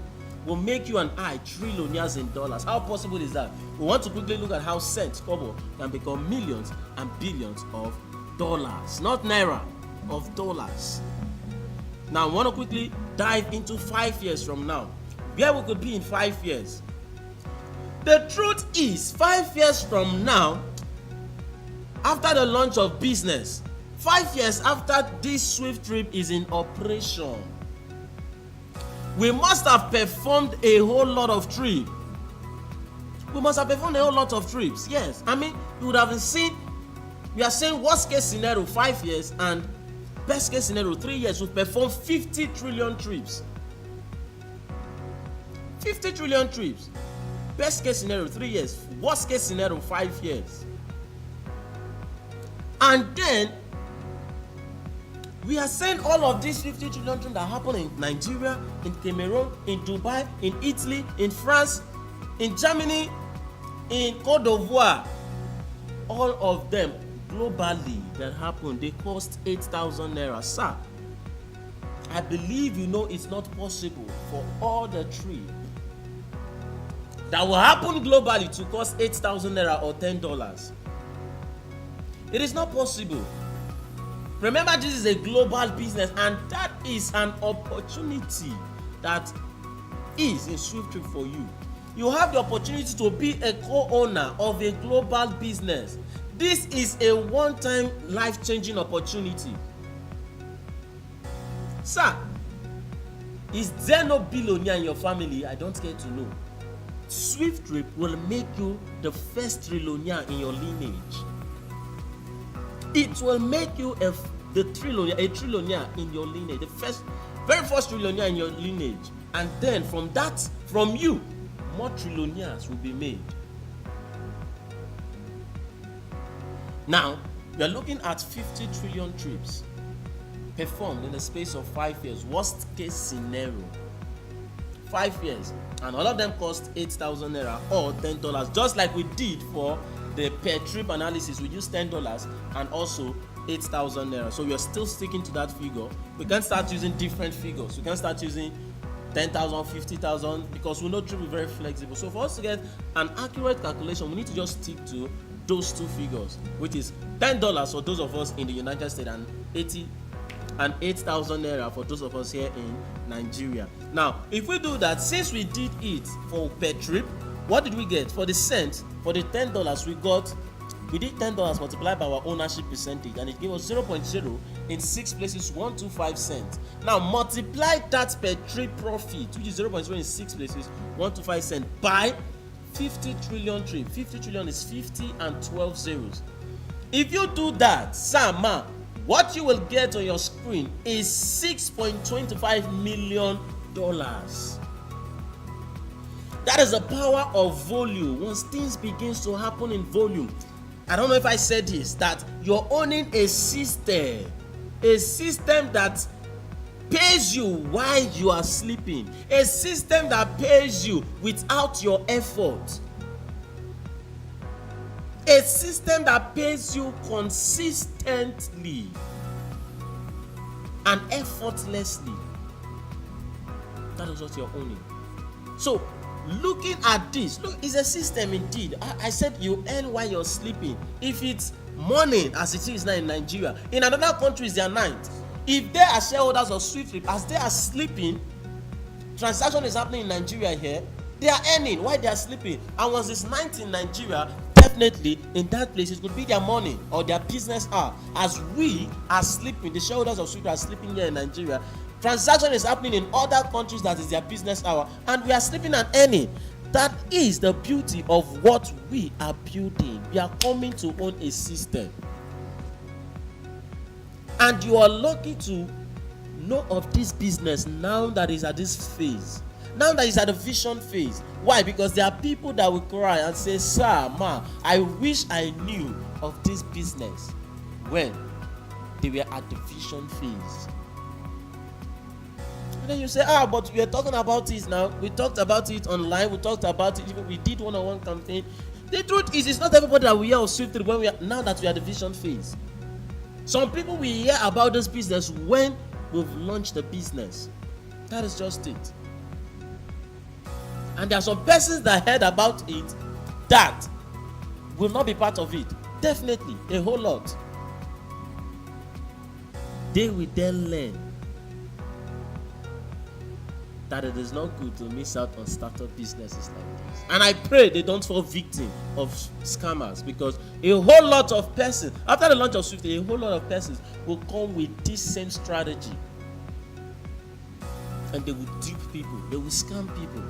will make you and I trillionaires in dollars. How possible is that? We want to quickly look at how cents, kobo, can become millions and billions of dollars, not naira, of dollars. Now, I want to quickly dive into 5 years from now, where we could be in 5 years. The truth is, 5 years from now, after the launch of business, 5 years after this SWIFTtrip is in operation, we must have performed a whole lot of trips. We must have performed a whole lot of trips. Yes, I mean, you would have seen, we are saying worst case scenario 5 years and best case scenario 3 years. We've performed 50 trillion trips. 50 trillion trips. Best case scenario 3 years, worst case scenario 5 years. And then we are saying all of these 50 trillion things that happen in Nigeria, in Cameroon, in Dubai, in Italy, in France, in Germany, in Côte d'Ivoire, all of them globally that happen, they cost 8,000 naira. Sir, I believe you know it's not possible for all the trip that will happen globally to cost 8,000 naira or $10. It is not possible. Remember, this is a global business, and that is an opportunity that is in SWIFTtrip for you. You have the opportunity to be a co-owner of a global business. This is a one-time life-changing opportunity. Sir, is there no billionaire in your family? I don't care to know. SWIFTtrip will make you the first trillionaire in your lineage. It will make you a trillionaire in your lineage, the very first trillionaire in your lineage, and then from you, more trillionaires will be made. Now, we are looking at 50 trillion trips performed in the space of 5 years. Worst case scenario, 5 years, and all of them cost 8,000 naira or $10, just like we did for the per trip analysis. We used $10 and also 8,000 naira. So we are still sticking to that figure. We can start using different figures. We can start using 10,000, 50,000, because we know trip is very flexible. So for us to get an accurate calculation, we need to just stick to those two figures, which is $10 for those of us in the United States and 8,000 naira for those of us here in Nigeria. Now, if we do that, since we did it for per trip, what did we get? For the cent, for the $10, we did $10 multiplied by our ownership percentage, and it gave us 0.0 in 6 places, 125 cents. Now multiply that per trip profit, which is 0.0 in 6 places, 125 cents, by 50 trillion trip. 50 trillion is 50 and 12 zeros. If you do that, Sama, what you will get on your screen is $6.25 million. That is the power of volume. Once things begins to happen in volume, I don't know if I said this, that you're owning a system that pays you while you are sleeping, a system that pays you without your effort, a system that pays you consistently and effortlessly. That is what you're owning. So looking at this, look, it's a system indeed. I said you earn while you're sleeping. If it's morning as it is now in Nigeria, in another country it's their night. If they are shareholders of SWIFTtrip, as they are sleeping, transaction is happening in Nigeria here, they are earning while they are sleeping. And once it's night in Nigeria, definitely in that place it could be their morning or their business hour. As we are sleeping, the shareholders of SWIFTtrip are sleeping here in Nigeria, transaction is happening in other countries that is their business hour, and we are sleeping and earning. That is the beauty of what we are building. We are coming to own a system, and you are lucky to know of this business now that is at this phase, now that is at the vision phase. Why? Because there are people that will cry and say, "Sir, ma, I wish I knew of this business when they were at the vision phase." Then you say, but we are talking about it now. We talked about it online. We talked about it. Even we did one-on-one campaign. The truth is, it's not everybody that we hear of SWIFTtrip when now that we are the vision phase. Some people will hear about this business when we've launched the business. That is just it. And there are some persons that heard about it that will not be part of it. Definitely, a whole lot. They will then learn that it is not good to miss out on startup businesses like this. And I pray they don't fall victim of scammers, because a whole lot of persons, after the launch of SWIFTtrip, a whole lot of persons will come with this same strategy. And they will dupe people, they will scam people.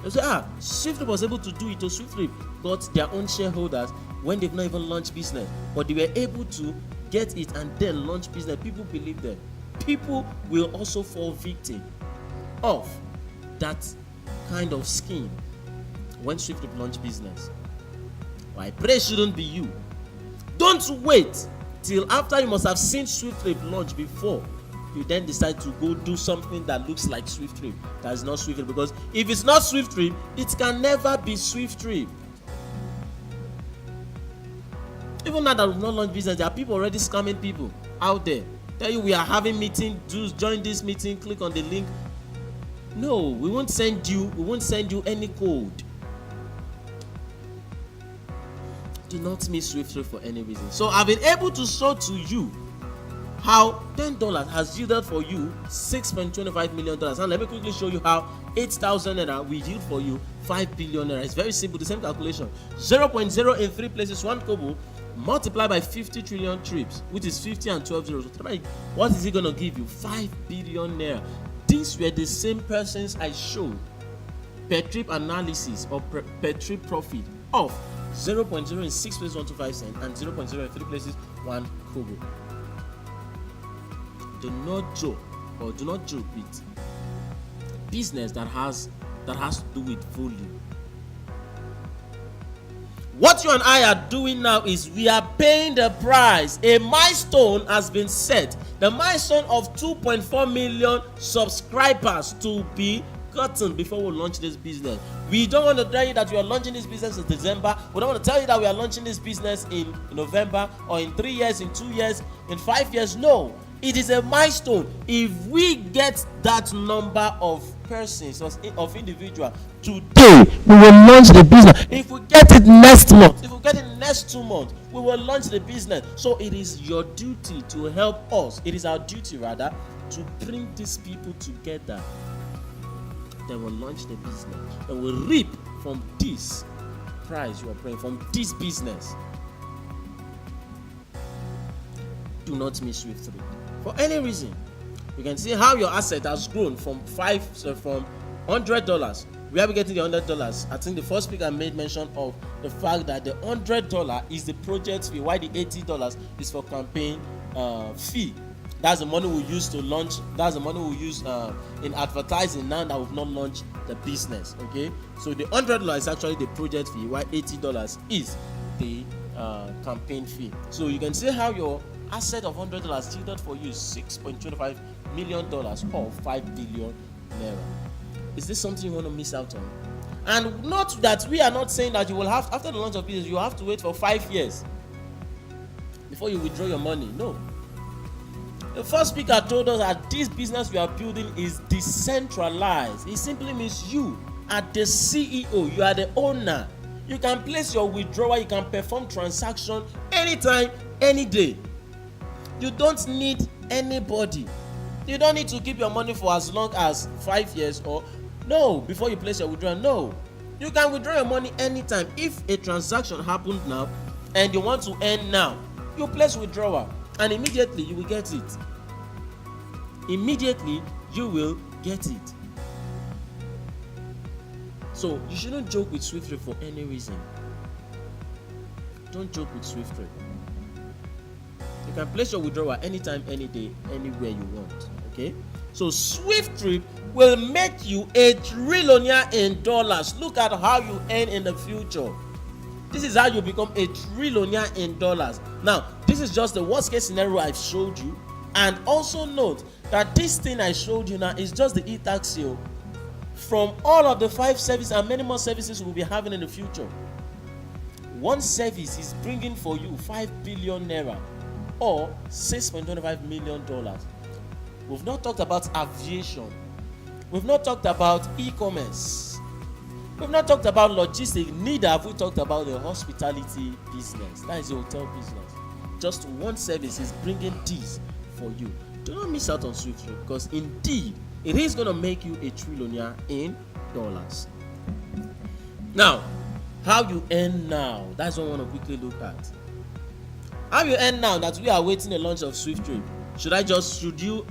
They say, SWIFTtrip was able to do it, or SWIFTtrip got their own shareholders when they've not even launched business. But they were able to get it and then launch business. People believe them. People will also fall victim of that kind of scheme when SWIFTtrip launch business. Well, I pray it shouldn't be you. Don't wait till after you must have seen SWIFTtrip launch before you then decide to go do something that looks like SWIFTtrip, that is not SWIFTtrip. Because if it's not SWIFTtrip, it can never be SWIFTtrip. Even now that we've not launched business, there are people already scamming people out there. Tell you we are having meeting, join this meeting, click on the link. No, we won't send you any code. Do not miss SWIFTtrip for any reason. So I've been able to show to you how $10 has yielded for you $6.25 million. And let me quickly show you how 8,000 naira will yield for you 5 billion naira. It's very simple, the same calculation. 0.0 in 3 places, 1 kobo, multiplied by 50 trillion trips, which is 50 and 12 zeros. What is it going to give you? 5 billion naira. These were the same persons I showed per trip analysis or per trip profit of 0.0 in 6 places 125 cents and 0.0 in 3 places 1 kobo. Do not joke with business that has to do with volume. What you and I are doing now is we are paying the price. A milestone has been set. The milestone of 2.4 million subscribers to be gotten before we launch this business. We don't want to tell you that we are launching this business in December. We don't want to tell you that we are launching this business in November or in 3 years, in 2 years, in 5 years. No, it is a milestone. If we get that number of persons, of individual today, we will launch the business. If we get it next month, if we get it next 2 months, we will launch the business. So it is your duty to help us. It is our duty rather to bring these people together. They will launch the business. They will reap from this prize you are praying, from this business. Do not miss SWIFTtrip. For any reason, you can see how your asset has grown from $100. We are getting the $100. I think the first speaker made mention of the fact that the $100 is the project fee, while the $80 is for campaign fee. That's the money we use to launch. That's the money we use in advertising now that we've not launched the business. Okay, so the $100 is actually the project fee, while $80 is the campaign fee. So you can see how your asset of $100 yielded for you $6.25 million or 5 billion naira. Is this something you want to miss out on? And not that we are not saying that you will have, after the launch of business, you have to wait for 5 years before you withdraw your money. No. The first speaker told us that this business we are building is decentralized. It simply means you are the CEO, you are the owner. You can place your withdrawal, you can perform transaction anytime, any day. You don't need anybody. You don't need to keep your money for as long as 5 years or no, before you place your withdrawal. No, you can withdraw your money anytime. If a transaction happened now and you want to end now, you place withdrawal and immediately you will get it. Immediately you will get it. So you shouldn't joke with SWIFTtrip for any reason. Don't joke with SWIFTtrip. You can place your withdrawal anytime, any day, anywhere you want. Okay? So SWIFTtrip will make you a trillionaire in dollars. Look at how you earn in the future. This is how you become a trillionaire in dollars. Now, this is just the worst case scenario I've showed you. And also note that this thing I showed you now is just the e-taxi from all of the 5 services and many more services we'll be having in the future. One service is bringing for you 5 billion naira or $6.25 million. We've not talked about aviation. We've not talked about e-commerce. We've not talked about logistics, neither have we talked about the hospitality business. That is the hotel business. Just one service is bringing this for you. Do not miss out on SWIFTtrip, because indeed it is going to make you a trillionaire in dollars. Now, how you earn now? That's what I want to quickly look at. How you earn now that we are waiting the launch of SWIFTtrip?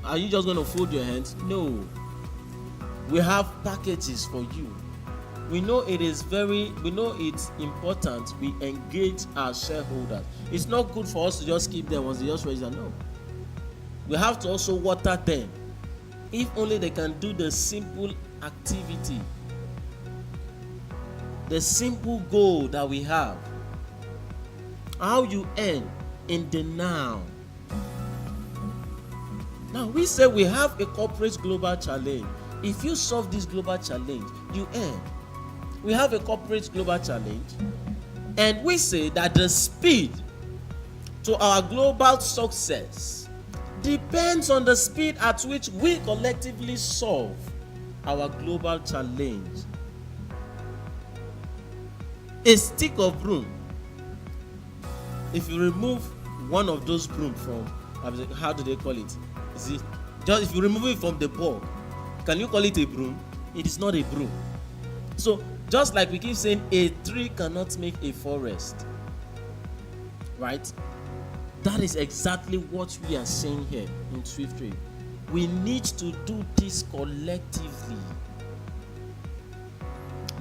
Are you just going to fold your hands? No. We have packages for you. We know it's important we engage our shareholders. It's not good for us to just keep them once they just register. No. We have to also water them. If only they can do the simple activity, the simple goal that we have. How you earn in the now. Now we say we have a corporate global challenge. If you solve this global challenge, you earn. We have a corporate global challenge, and we say that the speed to our global success depends on the speed at which we collectively solve our global challenge. A stick of broom, if you remove one of those brooms from, how do they call it? Is it just if you remove it from the bulb, can you call it a broom? It is not a broom. So just like we keep saying, a tree cannot make a forest, right? That is exactly what we are saying here in SWIFTtrip. We need to do this collectively.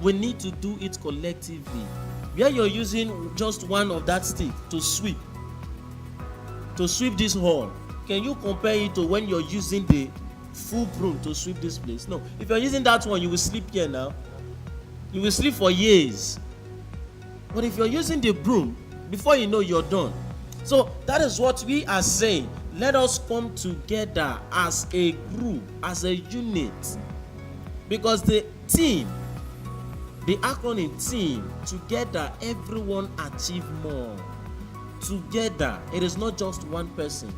We need to do it collectively. Where you're using just one of that stick to sweep this hall, can you compare it to when you're using the full broom to sweep this place? No. If you're using that one, you will sleep here now. You will sleep for years. But if you're using the broom, before you know, you're done. So that is what we are saying. Let us come together as a group, as a unit. Because the team, the acronym team, together everyone achieve more. Together, it is not just one person.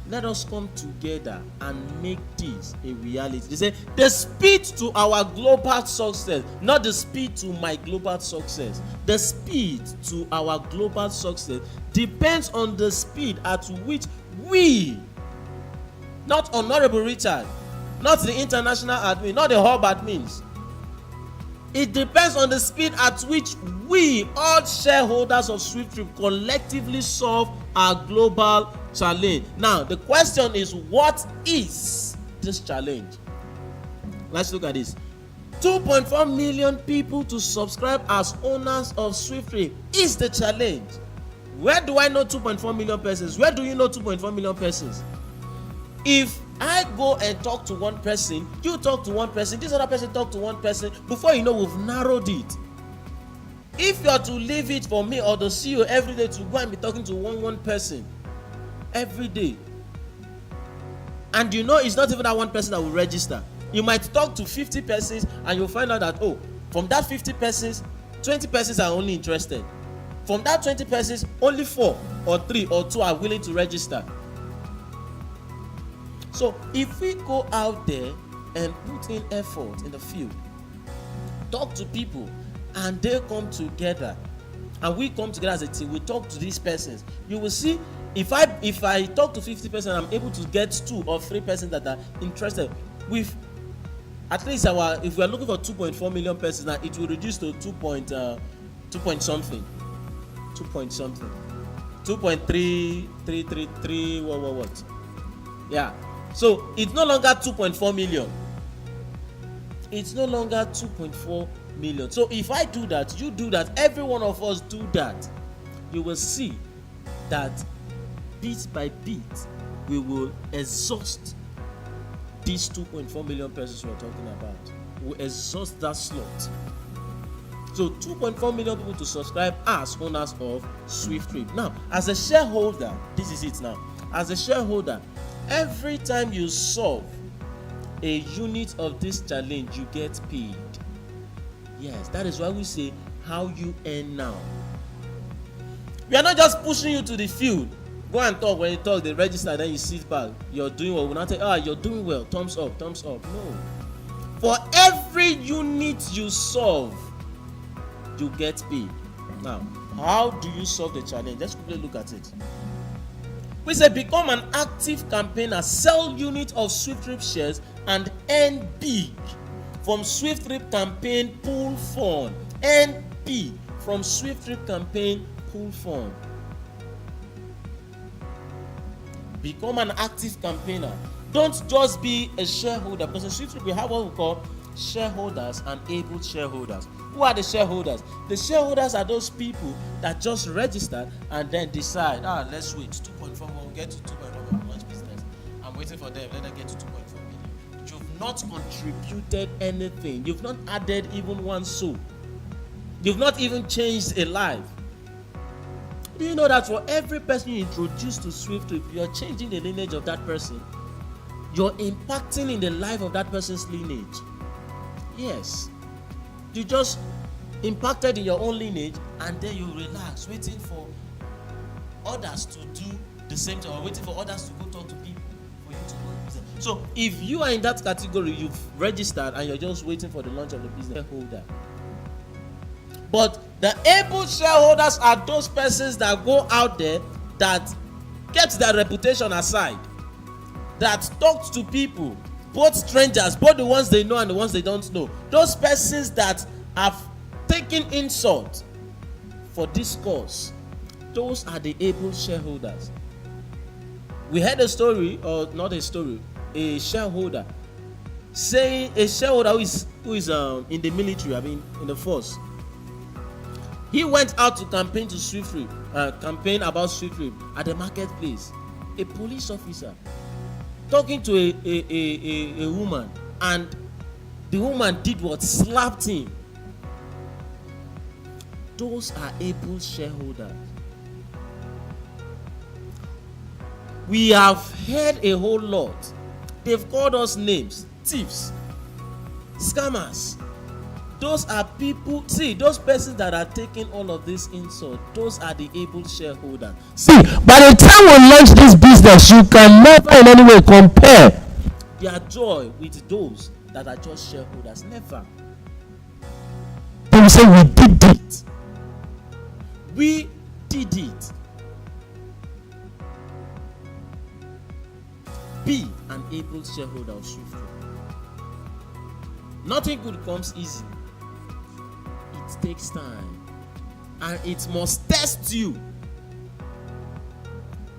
Let us come together and make this a reality. They say the speed to our global success, not the speed to my global success. The speed to our global success depends on the speed at which we, not Honorable Richard, not the international admin, not the hub admins. It depends on the speed at which we, all shareholders of SWIFTtrip, collectively solve our global challenge. Now, the question is, what is this challenge? Let's look at this. 2.4 million people to subscribe as owners of SWIFTtrip is the challenge. Where do I know 2.4 million persons? Where do you know 2.4 million persons? If I go and talk to one person, you talk to one person, this other person talk to one person, before you know, we've narrowed it. If you are to leave it for me or the CEO every day to go and be talking to one person every day, and you know it's not even that one person that will register, you might talk to 50 persons and you'll find out that, oh, from that 50 persons, 20 persons are only interested. From that 20 persons, only 4 or 3 or 2 are willing to register. So if we go out there and put in effort in the field, talk to people, and they come together, and we come together as a team, we talk to these persons, you will see, if I talk to 50 persons, I'm able to get 2 or 3 persons that are interested. With at least if we are looking for 2.4 million persons, now it will reduce to 2.3, what? Yeah. So it's no longer 2.4 million. It's no longer 2.4 million. So if I do that, you do that, every one of us do that, you will see that bit by bit we will exhaust these 2.4 million persons we're talking about. We'll exhaust that slot. So 2.4 million people to subscribe as owners of SWIFTtrip. Now, as a shareholder, this is it now. As a shareholder, every time you solve a unit of this challenge, you get paid. Yes, that is why we say how you earn now. We are not just pushing you to the field. Go and talk. When you talk, they register, then you sit back. You're doing well. We're not saying, you're doing well. Thumbs up, thumbs up. No. For every unit you solve, you get paid. Now, how do you solve the challenge? Let's quickly look at it. We say become an active campaigner, sell unit of SWIFTtrip shares and earn big from SWIFTtrip campaign pool fund. Earn big from SWIFTtrip campaign pool fund. Become an active campaigner. Don't just be a shareholder, because in SWIFTtrip we have what we call shareholders and able shareholders. Who are the shareholders? The shareholders are those people that just registered and then decide, let's wait, 2.4, we'll get to 2.4 much business. I'm waiting for them, let them get to 2.4 million. You've not contributed anything. You've not added even one soul. You've not even changed a life. Do you know that for every person you introduce to SWIFTtrip, you're changing the lineage of that person? You're impacting in the life of that person's lineage. Yes. You just impacted in your own lineage, and then you relax, waiting for others to do the same thing, or waiting for others to go talk to people for you to go business. So if you are in that category, you've registered and you're just waiting for the launch of the business holder. But the able shareholders are those persons that go out there, that get their reputation aside, that talk to people, both strangers, both the ones they know and the ones they don't know. Those persons that have taken insult for this cause, those are the able shareholders. We heard a story, or not a story, a shareholder saying, a shareholder who is in the military, in the force. He went out to campaign to SWIFTtrip, campaign about SWIFTtrip at the marketplace. A police officer talking to a woman, and the woman did what? Slapped him. Those are able shareholders. We have heard a whole lot. They've called us names: thieves, scammers. Those are people, see, those persons that are taking all of this insult, those are the able shareholders. See, by the time we launch this business, you can never in any way compare their joy with those that are just shareholders. Never. They will say, we did it. We did it. Be an able shareholder of SWIFTtrip. Nothing good comes easy. It takes time, and it must test you.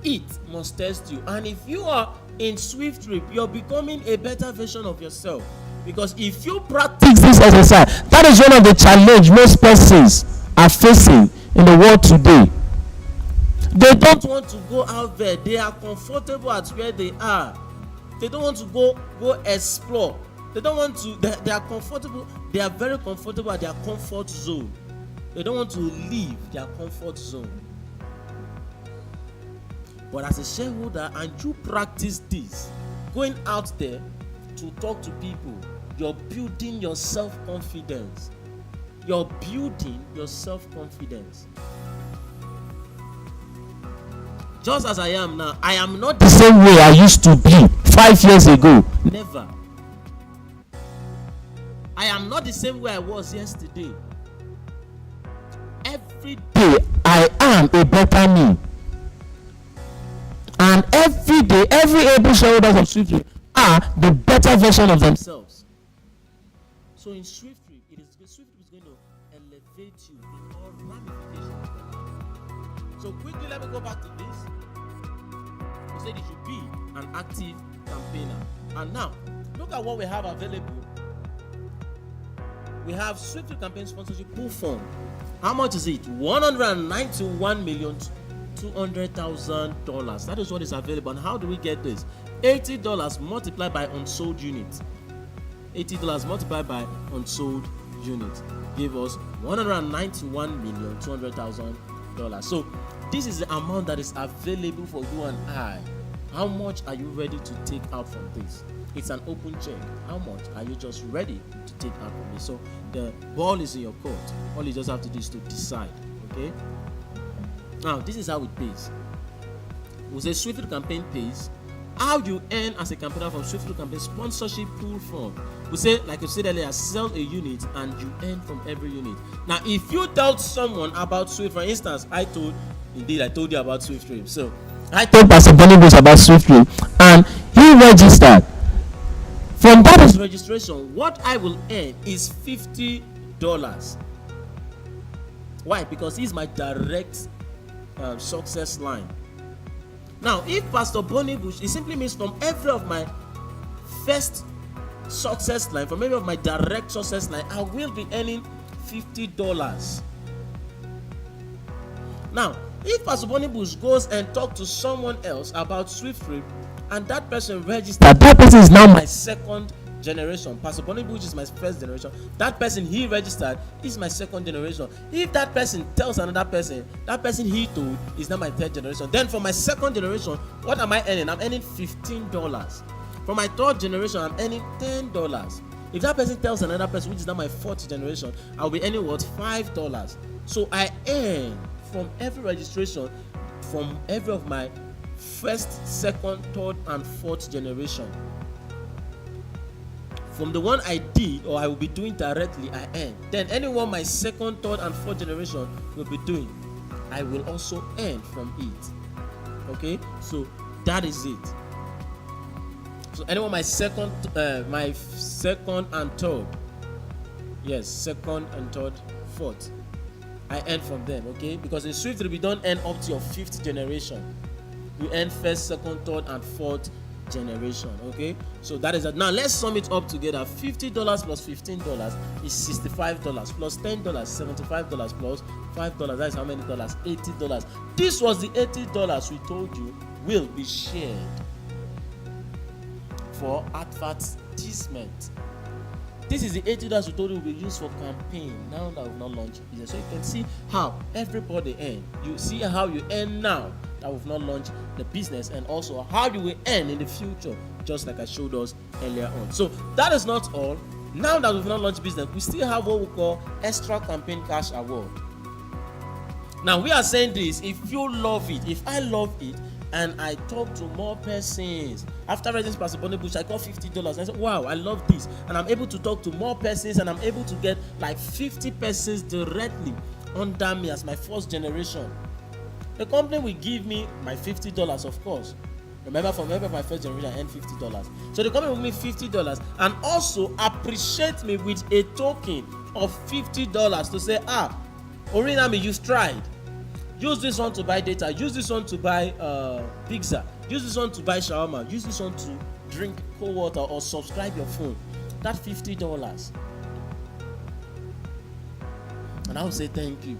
It must test you. And if you are in SWIFTtrip, you're becoming a better version of yourself, because if you practice This exercise, that is one of the challenges most persons are facing in the world today. they don't want to go out there. They are comfortable at where they are. They don't want to go explore. They don't want to, they are comfortable, they are very comfortable at their comfort zone. They don't want to leave their comfort zone. But as a shareholder, and you practice this, going out there to talk to people, you're building your self-confidence. You're building your self-confidence. Just as I am now, I am not The same way I used to be 5 years ago. Never. I am not the same way I was yesterday. Every Day I am a better me. And every day, every able shareholder of SWIFTtrip are the better version of themselves. themselves. So in SWIFTtrip, SWIFTtrip is going to elevate you in all ramifications of your life. So quickly, let me go back to this. We said you should be an active campaigner. And now, look at what we have available. We have SWIFTtrip campaign sponsorship pool fund. How much is it? $191,200,000. That is what is available. And how do we get this? $80 multiplied by unsold units. $80 multiplied by unsold units give us $191,200,000. So this is the amount that is available for you and I. How much are you ready to take out from this? It's an open check. How much are you just ready to take out from this? So the ball is in your court. All you just have to do is to decide. Okay? Now, this is how it pays. We say SWIFTtrip campaign pays how you earn as a campaigner from SWIFTtrip campaign sponsorship pool fund. We say, like you said earlier, sell a unit and you earn from every unit. Now, if you tell someone about Swift, for instance, I told you about SWIFTtrip. So I told Pastor Bonibus about SWIFTtrip, and he registered. From that his registration, what I will earn is $50. Why? Because he's my direct success line. Now, if Pastor Bonibus, it simply means from every of my first success line, from every of my direct success line, I will be earning $50. Now, if Pastor Bonibus goes and talks to someone else about SWIFTtrip, and that person registers, that person is now my second generation. Pastor Bonibus is my first generation. That person he registered is my second generation. If that person tells another person, that person he told is now my third generation. Then for my second generation, what am I earning? I'm earning $15. For my third generation, I'm earning $10. If that person tells another person, which is now my fourth generation, I'll be earning what? $5. So I earn from every registration, from every of my first, second, third, and fourth generation. From the one I did or I will be doing directly, I earn. Then anyone my second, third, and fourth generation will be doing, I will also earn from it. Okay, so that is it. So anyone my second and third, yes, second and third, fourth, I earn from them. Okay, because in SWIFTtrip we don't earn up to your fifth generation. You earn first, second, third, and fourth generation. Okay, so that is it. Now let's sum it up together. $50 plus $15 is $65, plus $10 $75, plus $5, that is how many dollars? $80. This was the $80 we told you will be shared for advertisement. This is the $80 we told you will be used for campaign. Now that we've not launched business, so you can see how everybody earn. You see how you earn now that we've not launched the business, and also how you will earn in the future, just like I showed us earlier on. So that is not all. Now that we've not launched business, we still have what we call extra campaign cash award. Now we are saying this, if you love it, if I love it, and I talk to more persons. After reading Pastor Bonibus, I got $50. I said, wow, I love this. And I'm able to talk to more persons, and I'm able to get like 50 persons directly under me as my first generation. The company will give me my $50, of course. Remember, from my first generation, I earned $50. So the company will give me $50 and also appreciate me with a token of $50 to say, Orinami, you've tried. Use this one to buy data. Use this one to buy pizza. Use this one to buy shawarma. Use this one to drink cold water or subscribe your phone. That's $50. And I will say thank you.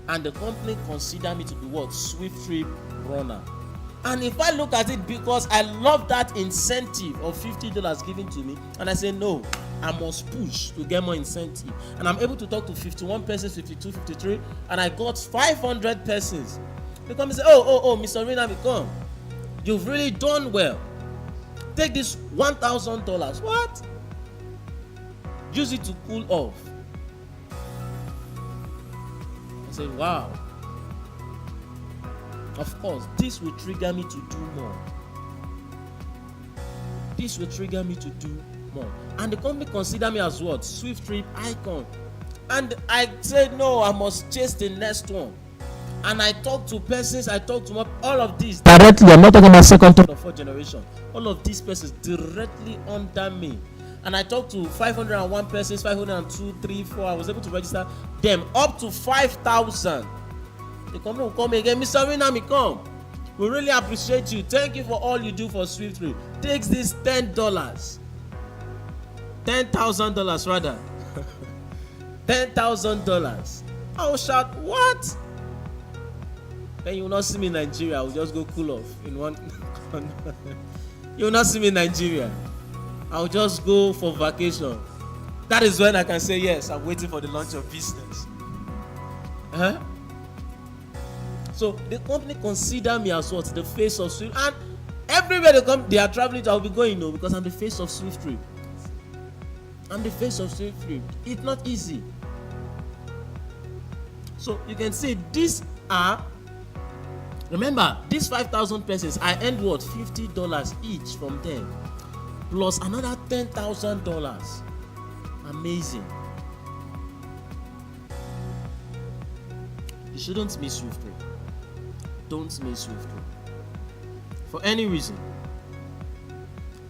And the company consider me to be what? SWIFTtrip runner. And if I look at it, because I love that incentive of $50 given to me, and I say no, I must push to get more incentive. And I'm able to talk to 51 persons, 52, 53, and I got 500 persons. They come and say, oh, Mr. Rinami, come. You've really done well. Take this $1,000. What? Use it to cool off. I said, wow. Of course, this will trigger me to do more. This will trigger me to do more. And the company consider me as what? SWIFTtrip icon. And I said, no, I must chase the next one. And I talk to persons, I talk to all of these directly. I'm not talking about second, third, or fourth generation. All of these persons directly under me. And I talked to 501 persons, 502, 3, 4. I was able to register them up to 5,000. The company will call me again. Mr. Rinami, come. We really appreciate you. Thank you for all you do for SWIFTtrip. Takes this $10. $10,000 rather. $10,000. I will shout, what? Then you will not see me in Nigeria. I will just go cool off in one corner. You will not see me in Nigeria. I will just go for vacation. That is when I can say, yes, I'm waiting for the launch of business. So the company consider me as what? The face of SWIFT. And everywhere they come, they are traveling to, I'll be going, no, because I'm the face of SWIFTtrip. I'm the face of SWIFTtrip. It's not easy. So you can see these are Remember, these 5,000 persons, I earned what? $50 each from them, plus another $10,000. Amazing. You shouldn't miss SWIFTtrip. Don't miss SWIFTtrip for any reason.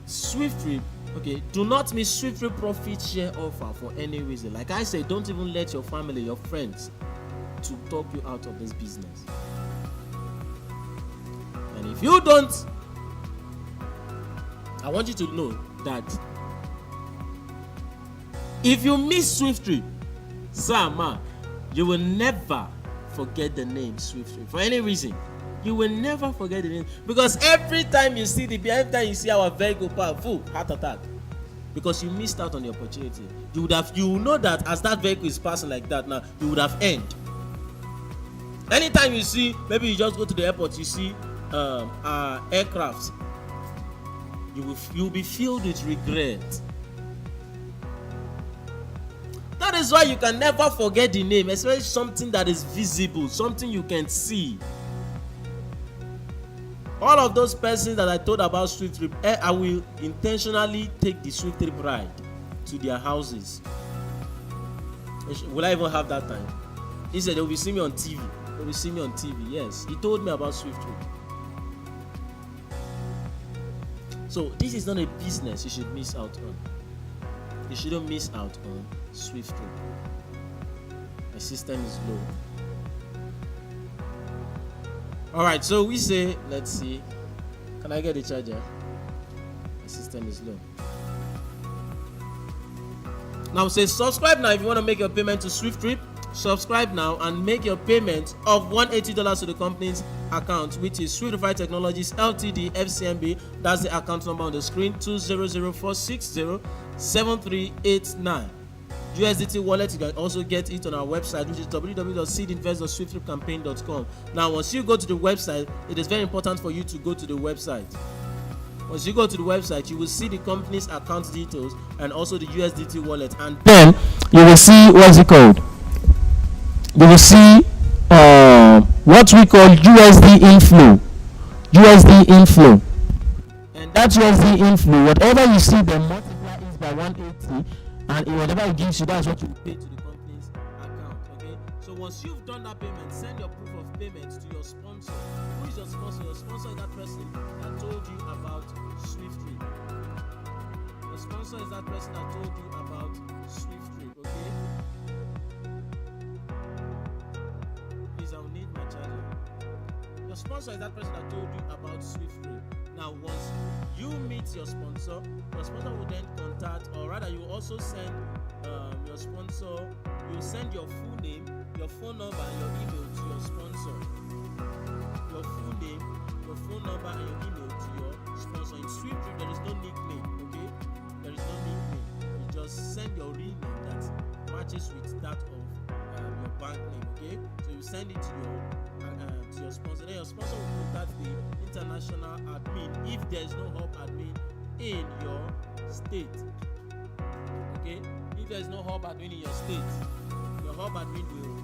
SWIFTtrip, okay, do not miss SWIFTtrip profit share offer for any reason. Like I said, don't even let your family, your friends, to talk you out of this business. And if you don't, I want you to know that if you miss SWIFTtrip, sir, ma, you will never forget the name SWIFTtrip for any reason. You will never forget the name, because every time you see every time you see our vehicle park, heart attack, because you missed out on the opportunity. You will know that as that vehicle is passing like that now, you would have earned. Anytime you see, maybe you just go to the airport, you see aircraft, you will be filled with regret. That is why you can never forget the name, especially something that is visible, something you can see. All of those persons that I told about SWIFTtrip, I will intentionally take the SWIFTtrip ride to their houses. Will I even have that time? He said they will see me on TV. They will see me on TV. Yes, he told me about SWIFTtrip. So this is not a business you should miss out on. You shouldn't miss out on SWIFTtrip. My system is low. Alright, so we say, let's see. Can I get the charger? My system is low. Now say subscribe now if you want to make your payment to SWIFTtrip. Subscribe now and make your payment of $180 to the company's account, which is SWIFTIFY Technologies LTD FCMB. That's the account number on the screen, 200460738 USDT wallet. You can also get it on our website, which is www.seedinvest.swifttripcampaign.com. Now, once you go to the website, it is very important for you to go to the website. Once you go to the website, you will see the company's account details and also the USDT wallet. And then you will see, what's it called? You will see what we call USD inflow. USD inflow. And that USD inflow, whatever you see, the multiply is by 180. And whatever it gives you, that's what you pay to the company's account. Okay, so once you've done that payment, send your proof of payment to your sponsor. Who is your sponsor? Your sponsor is that person that told you about SWIFTtrip. Your sponsor is that person that told you about SWIFTtrip. Okay, please, I'll need my charger. Your sponsor is that person that told you about SWIFTtrip. Now, once you meet your sponsor will then contact, or rather, you will also send your sponsor. You send your full name, your phone number, and your email to your sponsor. Your full name, your phone number, and your email to your sponsor. In SWIFTtrip, there is no nickname. Okay, there is no nickname. You just send your real name that matches with that of your bank name. Okay, so you send it to your sponsor. Then your sponsor will contact the international admin if there is no hub admin in your state. Okay, if there is no hub admin in your state, your hub admin will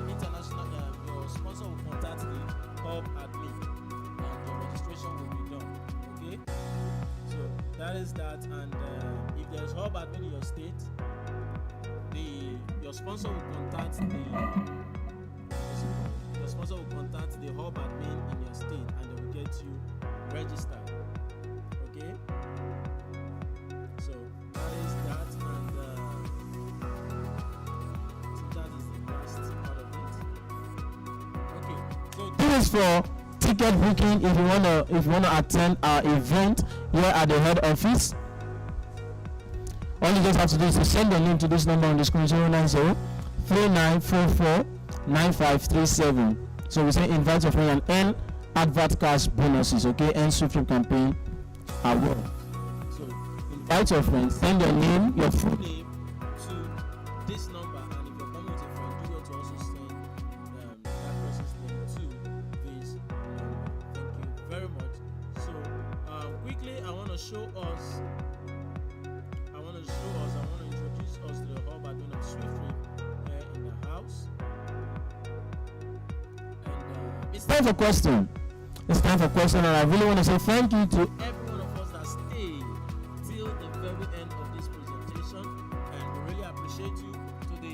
your sponsor will contact the hub admin and your registration will be done. Okay, so that is that. And if there is hub admin in your state, your sponsor will contact the hub admin in your state, and they will get you registered. Okay, so that is that, and that is the last part of it. Okay, so this is for ticket booking. If you wanna attend our event here at the head office, all you just have to do is to send your name to this number on the screen, 090-3944-9537. So we say invite your friend and earn advert cash bonuses. Okay, and SWIFTtrip campaign award. So invite your friend, send your name, your full name to this number, and if you're coming with a friend, do it to also send that person's name to this number. Thank you very much. So quickly, I want to introduce us to the hub admin of SWIFTtrip here in the house. It's time for question. it's time for question, and I really want to say thank you to everyone